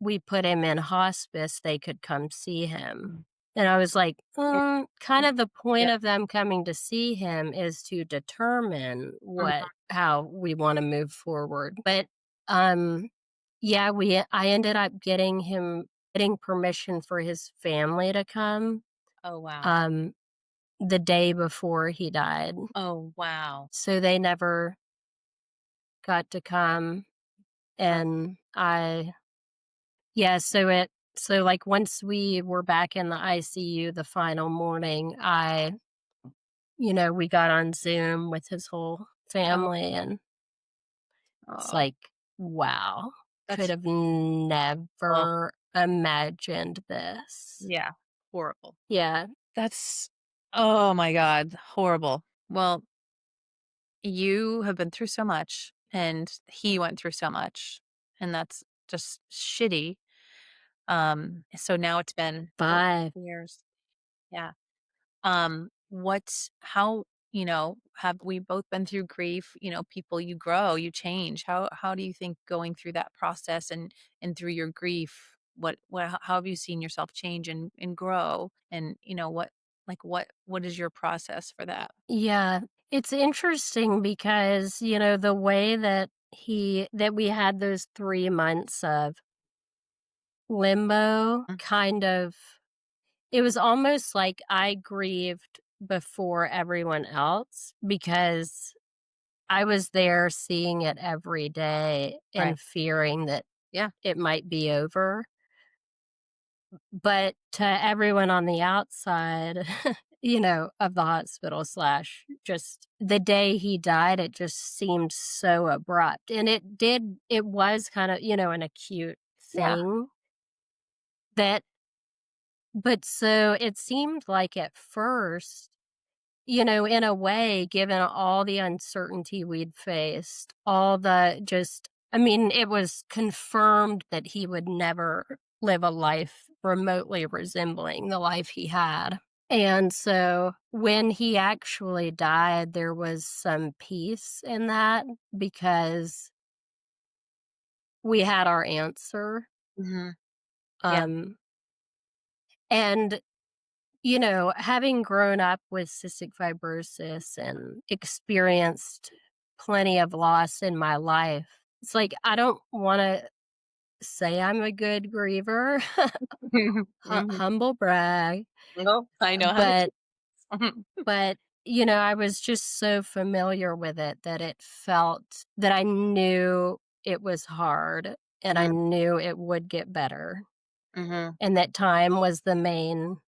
we put him in hospice, they could come see him. mm, And I was like, mm, kind mm, of the point yeah, of them coming to see him is to determine mhm, how we wanna move forward. But, um, yeah, I ended up getting permission for his family to come, oh, wow. um, the day before he died. Oh, wow. So they never got to come, Oh, and yeah, so, once we were back in the ICU the final morning, we got on Zoom with his whole oh, family, and it's oh, like, wow, could that's have oh, never imagined this. yeah, horrible. Yeah, That's oh my god, horrible. Well, you have been through so much, and he went through so much, and that's just shitty. So now it's been what, 5. years? Yeah. What how, have we both been through grief, people you grow, you change. How do you think going through that process and through your grief, how have you seen yourself change and grow? And what is your process for that? Yeah, it's interesting because, the way that we had those 3 months of limbo Mm, kind of it was almost like I grieved before everyone else because I was there seeing it every day right. and fearing that Yeah. it might be over. But to everyone on the outside, of the hospital slash just the day he died, it just seemed so abrupt. And it was kind of, an acute Yeah. thing that, but so it seemed like at first, in a way, given all the uncertainty we'd faced, all the just I mean, it was confirmed that he would never live a life remotely resembling the life he had. And so when he actually died, there was some peace in that because we had our answer. Mhm. Yeah. Um, and having grown up with cystic fibrosis and experienced plenty of loss in my life, it's like I don't want to say I'm a good griever, Mhm. humble brag, No, I know how to but do Mhm. but I was just so familiar with it that it felt that I knew it was hard and I Mhm. knew it would get better Mhm. and that time was the main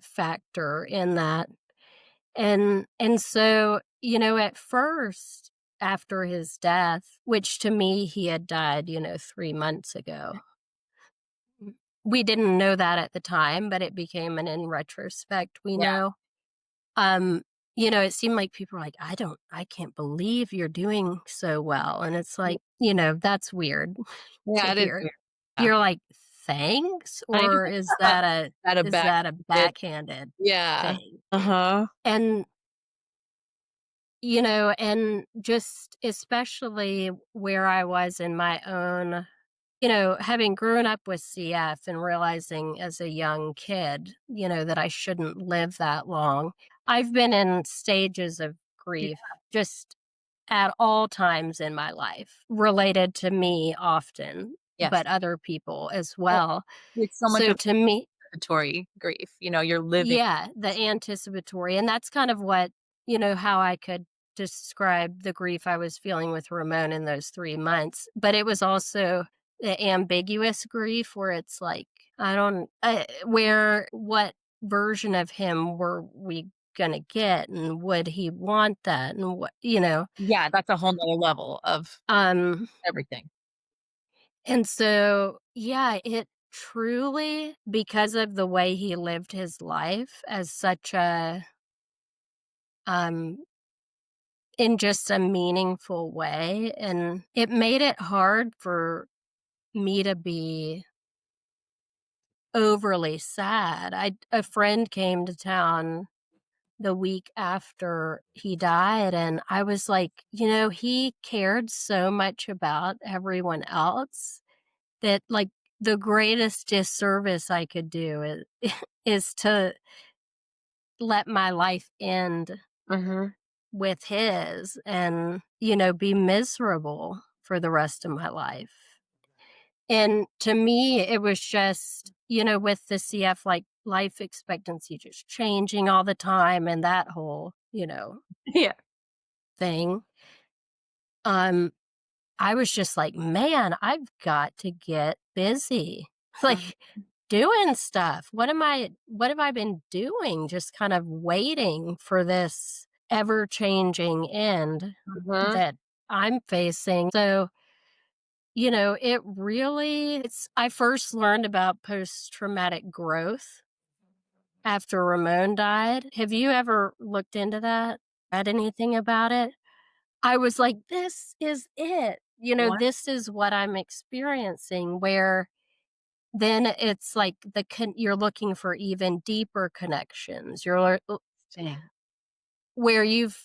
factor in that. And so, at first, after his death, which to me he had died, 3 months ago. We didn't know that at the time, but it became and in retrospect, we Yeah. know. Um, it seemed like people were like, I can't believe you're doing so well." And it's like, that's weird to Yeah, it is hear. weird. Yeah. You're like, "Thanks?" I Or is know. is that a backhanded Yeah. thing? Uh-huh. And and just especially where I was in my own having grown up with CF and realizing as a young kid, that I shouldn't live that long, I've been in stages of Yeah. grief just at all times in my life, related to me often, Yes. but other people as Well, well. it's so much So of to me, anticipatory grief, you're living. yeah, the anticipatory, and that's kind of what how I could describe the grief I was feeling with Ramon in those 3 months, but it was also the ambiguous grief where it's like, I don't where what version of him were we gonna get, and would he want that, and Yeah, that's a whole nother level of um, everything. and so, yeah, it truly because of the way he lived his life as such a, um in just a meaningful way, and it made it hard for me to be overly sad. A friend came to town the week after he died, and I was like, he cared so much about everyone else that, like, the greatest disservice I could do is to let my life end Mhm. with his and, be miserable for the rest of my life. And to me, it was just, with the CF, like life expectancy just changing all the time and that whole, Yeah. thing. Um, I was just like, man, I've got to get busy. Mhm. Like doing stuff. What have I been doing? Just kind of waiting for this ever changing end Mhm. that I'm facing. So, it really it's I first learned about post traumatic growth after Ramon died. Have you ever looked into that? Read anything about it? I was like, this is it. What? This is what I'm experiencing where then it's like you're looking for even deeper connections. Interesting. Where you've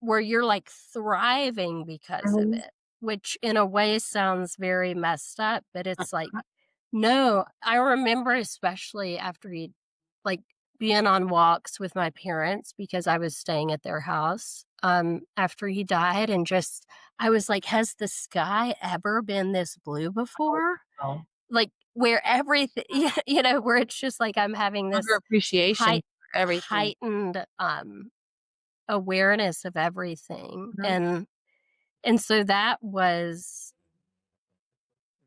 where you're, like, thriving because of Mhm. it, which in a way sounds very messed up, but it's like, no, I remember especially after he like, being on walks with my parents because I was staying at their house, after he died and just I was like, "Has the sky ever been this blue before?" Oh, Like, where everything yeah, where it's just like I'm having hunger this appreciation for everything. heightened, awareness of everything, Mhm. and so that was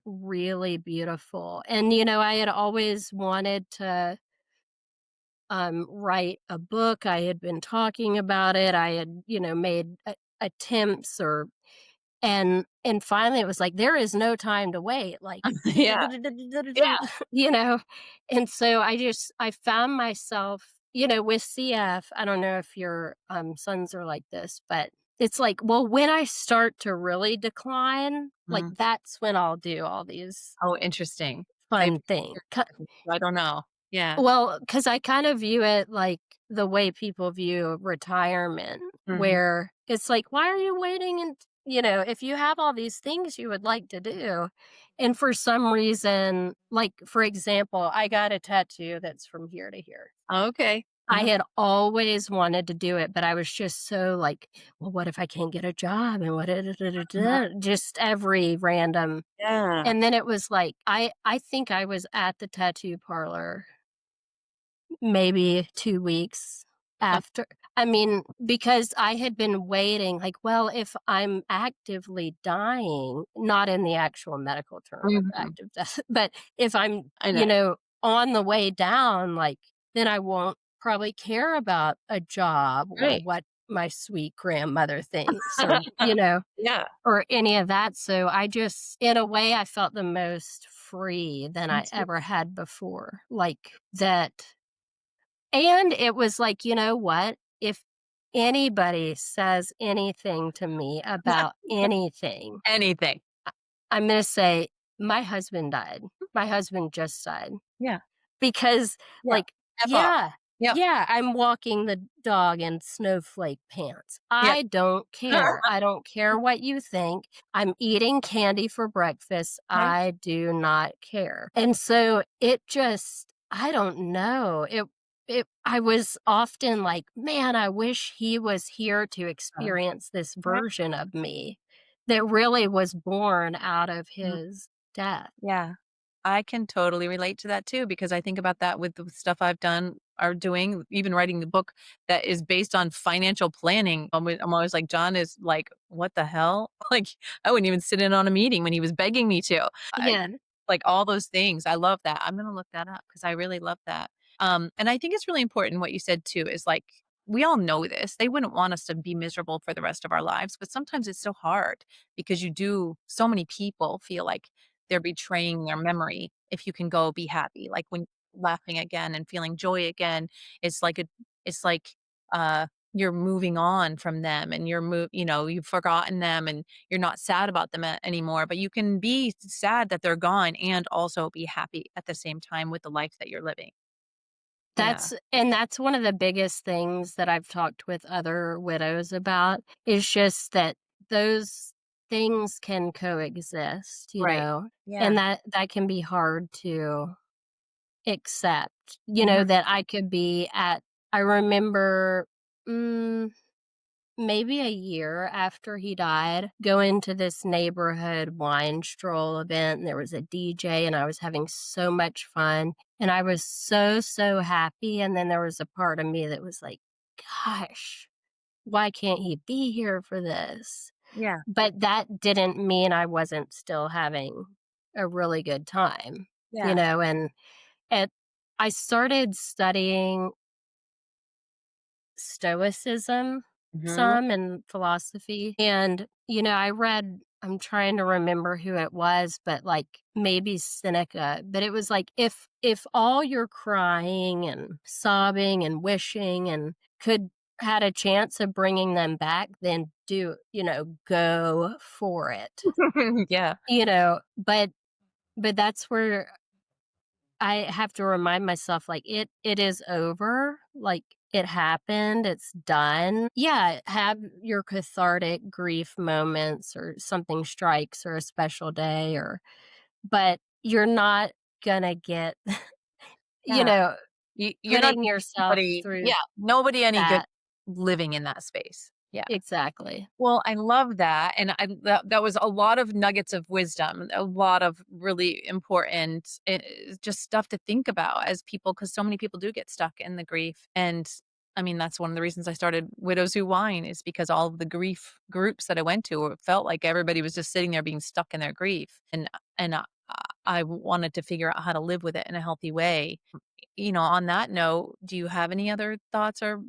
really beautiful, and, I had always wanted to, write a book, I had been talking about it, I had, made attempts and finally, it was like, "There is no time to wait," like, Yeah. Yeah. you know? And so I found myself, with CF, I don't know if your, sons are like this, but it's like, well, when I start to really decline, like, Mhm. that's when I'll do all these Oh, interesting. I've fun things. I don't know. Yeah. Well, because I kind of view it like the way people view retirement, Mhm. where it's like, why are you waiting? And, if you have all these things you would like to do, and for some reason, like, for example, I got a tattoo that's from here to here. Okay. I Uh-huh. had always wanted to do it, but I was just so like, well, what if I can't get a job? And Uh-huh. just every random. Yeah. And then it was like, I think I was at the tattoo parlor maybe 2 weeks Uh, after I mean, because I had been waiting, like, well, if I'm actively dying, not in the actual medical term of mhm. active death, but if I'm, I know. on the way down, like, then I won't probably care about a job or Right. what my sweet grandmother thinks or, Yeah. or any of that, so I just in a way, I felt the most free than Me I too. ever had before, like, that and it was like, you know what? If anybody says anything to me about anything, Anything. I'm gonna say, "My husband died. My husband just died." Yeah. Because, Yeah. like F off. yeah. Yep. Yeah, I'm walking the dog in snowflake pants. Yep. I don't care. I don't care what you think. I'm eating candy for breakfast. Okay. I do not care. And so it just I don't know. It I was often like, "Man, I wish he was here to Uh, experience this yeah. version of me that really was born out of Mhm. his death." Yeah. I can totally relate to that too because I think about that with the stuff I've done or doing, even writing the book that is based on financial planning. I'm always like, John is like, what the hell? Like, I wouldn't even sit in on a meeting when he was begging me to. Yeah. Like all those things. I love that. I'm gonna look that up because I really love that. And I think it's really important what you said too is like we all know this. They wouldn't want us to be miserable for the rest of our lives, but sometimes it's so hard because so many people feel like they're betraying their memory if you can go be happy. Like when laughing again and feeling joy again, it's like it's like you're moving on from them and you've forgotten them and you're not sad about them anymore, but you can be sad that they're gone and also be happy at the same time with the life that you're living. Yeah. That's one of the biggest things that I've talked with other widows about, is just that those things can coexist, Right. and Yeah. that can be hard to accept, Mhm. that I could be at I remember, mm maybe a year after he died, going to this neighborhood wine stroll event, and there was a DJ, and I was having so much fun, and I was so, so happy, and then there was a part of me that was like, "Gosh, why can't he be here for this?" Yeah. But that didn't mean I wasn't still having a really good time, Yeah. and I started studying stoicism Mhm. some and philosophy. And, I'm trying to remember who it was, but like maybe Seneca. But it was like if all your crying and sobbing and wishing and could had a chance of bringing them back, then go for it. Yeah. But that's where I have to remind myself, like, it is over, like, it happened, it's done. Yeah, have your cathartic grief moments or something strikes or a special day but you're not gonna get, you Yeah. know, You're not putting doing yourself through nobody any good that. living in that space. Yeah. Exactly. Well, I love that, and that was a lot of nuggets of wisdom, a lot of really important, just stuff to think about as people, because so many people do get stuck in the grief, and I mean, that's one of the reasons I started Widows Who Whine is because all of the grief groups that I went to felt like everybody was just sitting there being stuck in their grief, and I wanted to figure out how to live with it in a healthy way. On that note, do you have any other thoughts or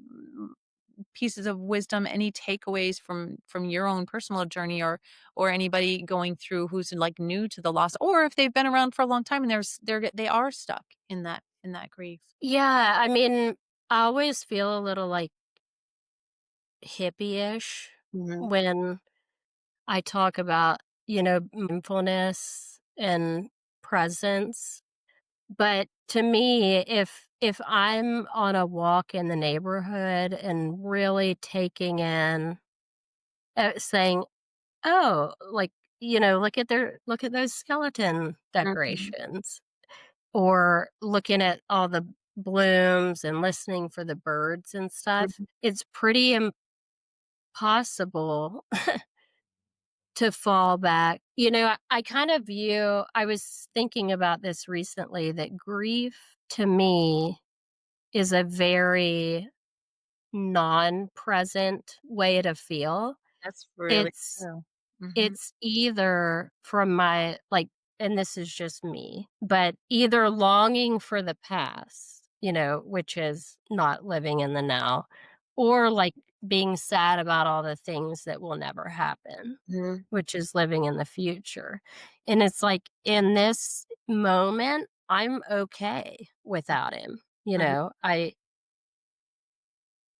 pieces of wisdom, any takeaways from your own personal journey or anybody going through who's like new to the loss or if they've been around for a long time and they are stuck in that grief. Yeah, I mean, I always feel a little, like, hippie-ish Mhm. when I talk about, mindfulness and presence, but to me, if I'm on a walk in the neighborhood and really taking in, saying, "Oh, like, look at those skeleton Mhm. decorations," or looking at all the blooms and listening for the birds and stuff, Mhm. it's pretty impossible to fall back. I kind of view I was thinking about this recently that grief to me is a very non-present way to feel. That's really It's true. Mhm. it's either from my like and this is just me, but either longing for the past, which is not living in the now, or like being sad about all the things that will never happen, Mhm. which is living in the future. And it's like in this moment, I'm okay without him. Mhm.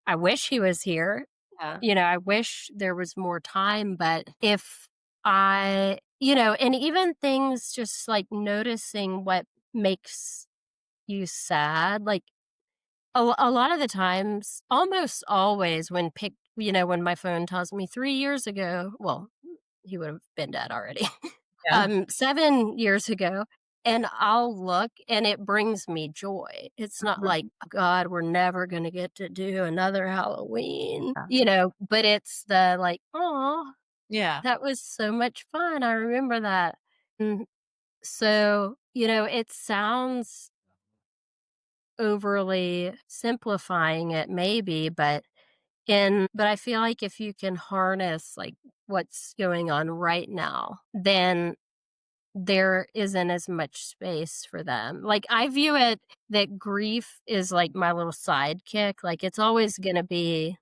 I wish he was here. Yeah. I wish there was more time, but if and even things just like noticing what makes you sad, like a lot of the times, almost always when my phone tells me 3 years ago, well, he would have been dead already. Yeah. 7 years ago, and I'll look and it brings me joy. It's not like, Mhm. "God, we're never gonna get to do another Halloween," Yeah. but it's the like, "Oh, Yeah. that was so much fun. I remember that." And so, it sounds overly simplifying it maybe, but I feel like if you can harness, like, what's going on right now, then there isn't as much space for them. Like, I view it that grief is like my little sidekick, like, it's always gonna be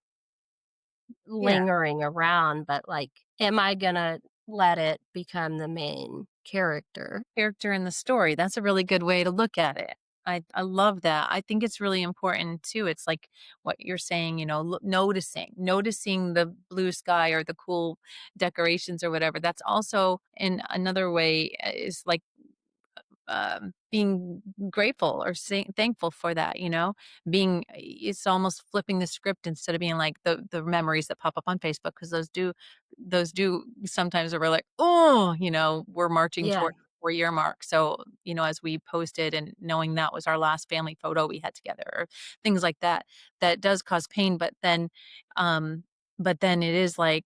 Yeah. lingering around, but, like, am I gonna let it become the main character? Character in the story. That's a really good way to look at it. I love that. I think it's really important too. It's like what you're saying, noticing the blue sky or the cool decorations or whatever. That's also in another way is like being grateful or thankful for that, being it's almost flipping the script instead of being like the memories that pop up on Facebook because those do sometimes we're like, oh, we're marching Yeah. toward the 4-year mark. So, as we posted and knowing that was our last family photo we had together or things like that, that does cause pain. Um, but then it is like,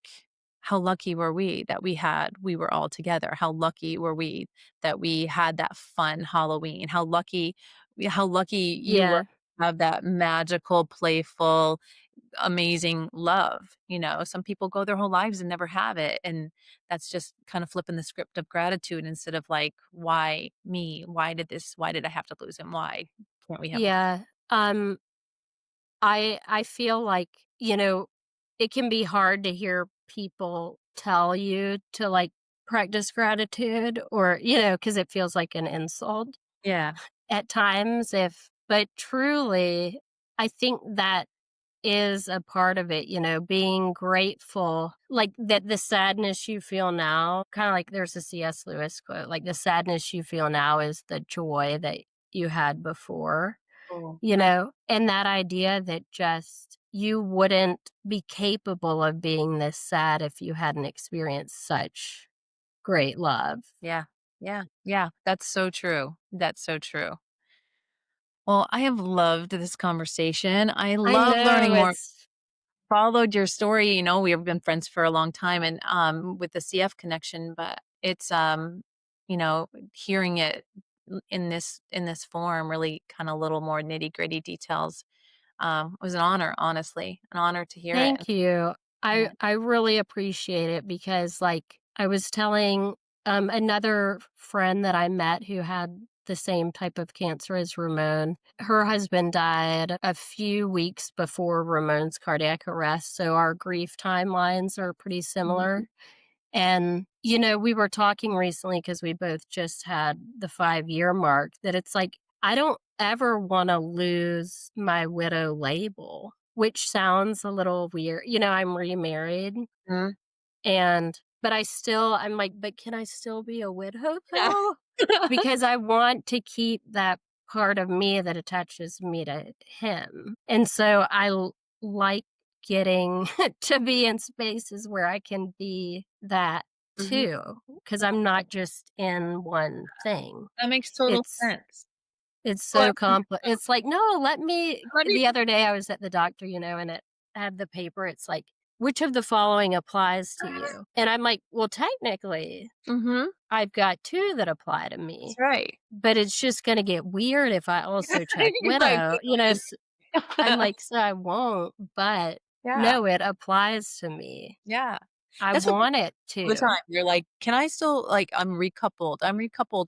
how lucky were we that we were all together? How lucky were we that we had that fun Halloween. How lucky you were Yeah. to have that magical, playful, amazing love, Some people go their whole lives and never have it, and that's just kind of flipping the script of gratitude instead of like, "Why me? Why did I have to lose him? Why can't we have a." Yeah. Um, I feel like, it can be hard to hear people tell you to, like, practice gratitude or, because it feels like an insult Yeah. at times but truly, I think that is a part of it, being grateful, like, that the sadness you feel now, kinda like there's a C.S. Lewis quote, like, "The sadness you feel now is the joy that you had before." Cool. And that idea that just you wouldn't be capable of being this sad if you hadn't experienced such great love. Yeah. Yeah. Yeah. That's so true. That's so true. Well, I have loved this conversation. I I love know learning more. it's Followed your story, we've been friends for a long time and, with the CF connection, but it's, hearing it in this form, really kinda little more nitty-gritty details, was an honor, honestly, an honor to hear it. thank you. I Yeah. I really appreciate it because, like, I was telling, another friend that I met who had the same type of cancer as Ramon. Her husband died a few weeks before Ramon's cardiac arrest, so our grief timelines are pretty Mhm. similar. And, we were talking recently because we both just had the 5-year mark that it's like, I don't ever want to lose my widow label, which sounds a little weird. I'm remarried Mhm. I'm like, but can I still be a widow Yeah. though? Because I want to keep that part of me that attaches me to him. And so like getting to be in spaces where I can be that Mhm. too, because I'm not just in one thing. That makes total It's sense. it's Well, so compli it's like, "No, let me." let me The other day, I was at the doctor, and it had the paper, it's like, "Which of the following applies to you?" And I'm like, "Well, technically, Mhm. I've got 2 that apply to That's me, right. but it's just gonna get weird if I also check You're like, widow," I'm like, "So I won't, but Yeah. no, it applies to me. Yeah. I That's what want it all the time. to." You're like, "Can I still like, I'm recoupled.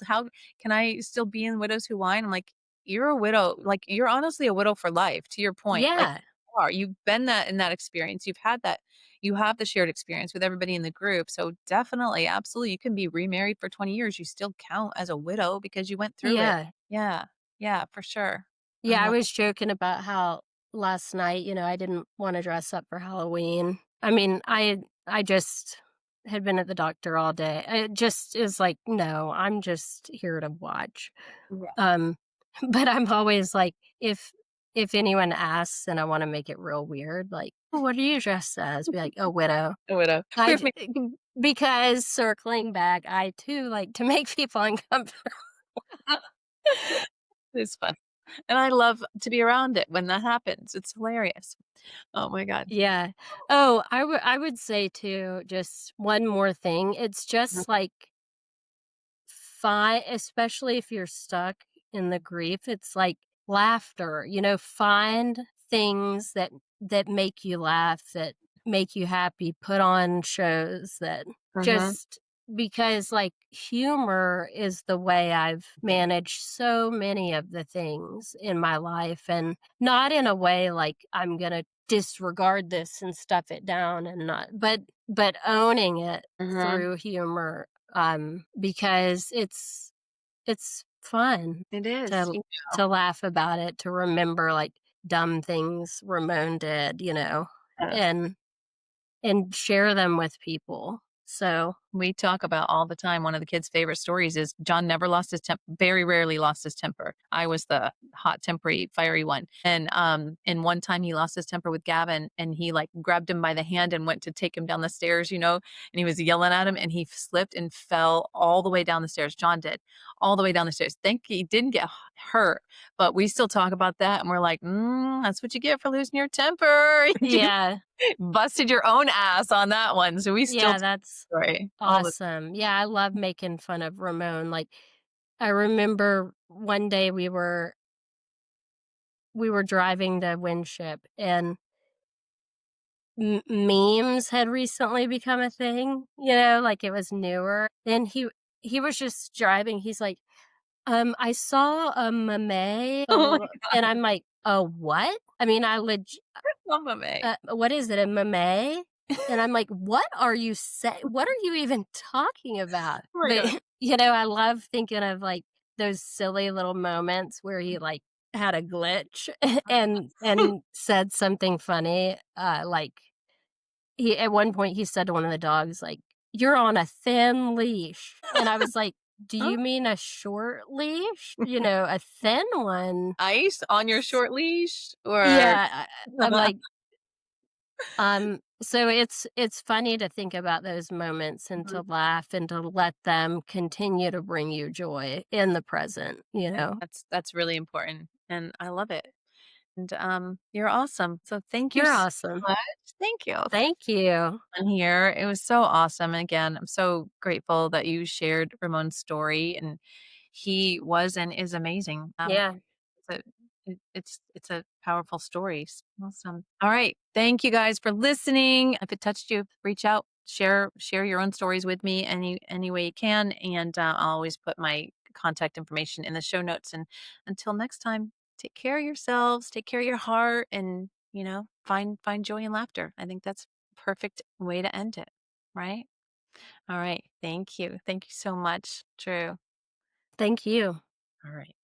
How can I still be in Widows Who Whine?" I'm like, "You're a widow, like, you're honestly a widow for life, to your point, like, Yeah. you are. You've been that in that experience. You've had that you have the shared experience with everybody in the group, so definitely, absolutely, you can be remarried for 20 years, you still count as a widow because you went through it." Yeah. Yeah. Yeah, for sure. I Yeah, I love was joking about how last night, I didn't wanna dress up for Halloween. I mean, I just had been at the doctor all day. It just is like, "No, I'm just here to watch." Yeah. Um, but I'm always like, if if anyone asks and I wanna make it real weird, like, "Oh, what are you dressed as?" Be like, "A widow." A widow. I We've j because circling back, I too like to make people uncomfortable. made it's fun. And I love to be around it when that happens. It's hilarious. Oh my god. Yeah. Oh, I would say too, just one more thing, it's Mhm, just, like, fine, especially if you're stuck in the grief, it's like laughter, find things that make you laugh, that make you happy, put on shows that mhm, just because, like, humor is the way I've managed so many of the things in my life, and not in a way like I'm gonna disregard this and stuff it down and not but owning it mhm. through humor, because it's fun It is, to you to laugh about it, to remember, like, dumb things Ramon did, know. and share them with people. So We talk about all the time, one of the kids' favorite stories is John never lost his temper, very rarely lost his temper. I was the hot tempery, fiery one. And one time he lost his temper with Gavin and he like grabbed him by the hand and went to take him down the stairs, and he was yelling at him and he slipped and fell all the way down the stairs. John did all the way down the stairs. Think he didn't get hurt, but we still talk about that and we're like, that's what you get for losing your temper. You yeah. busted your own ass on that one. So we still Yeah, that's story all the awesome. Yeah, I love making fun of Ramon, like, I remember one day we were driving to Winship, and memes had recently become a thing, like, it was newer, and he was just driving, he's like, I saw a meme, Oh my and god, I'm like, "A what?" I mean, Mama May. what is it, a meme? And I'm like, what are you even talking about?" Oh my But, god. I love thinking of, like, those silly little moments where he, like, had a glitch and said something funny, like, he at one point, he said to one of the dogs, like, "You're on a thin leash," and I was like, "Do Huh? you mean a short leash?" A thin one. Ice on your S short leash or Yeah, I'm like, so it's funny to think about those moments and to laugh and to let them continue to bring you joy in the present, you know? That's really important, and I love it, and, you're awesome, so thank you You're so awesome. much. Thank you for Thank you. being here. It was so awesome, and again, I'm so grateful that you shared Ramon's story, and he was and is amazing. Yeah. It's a it's a powerful story. Awesome. All right. Thank you guys for listening. If it touched you, reach out, share your own stories with me any way you can, and I'll always put my contact information in the show notes. And until next time, take care of yourselves, take care of your heart, and find joy and laughter. I think that's a perfect way to end it. Right. All right. Thank you. Thank you so much. True. Thank you. All right.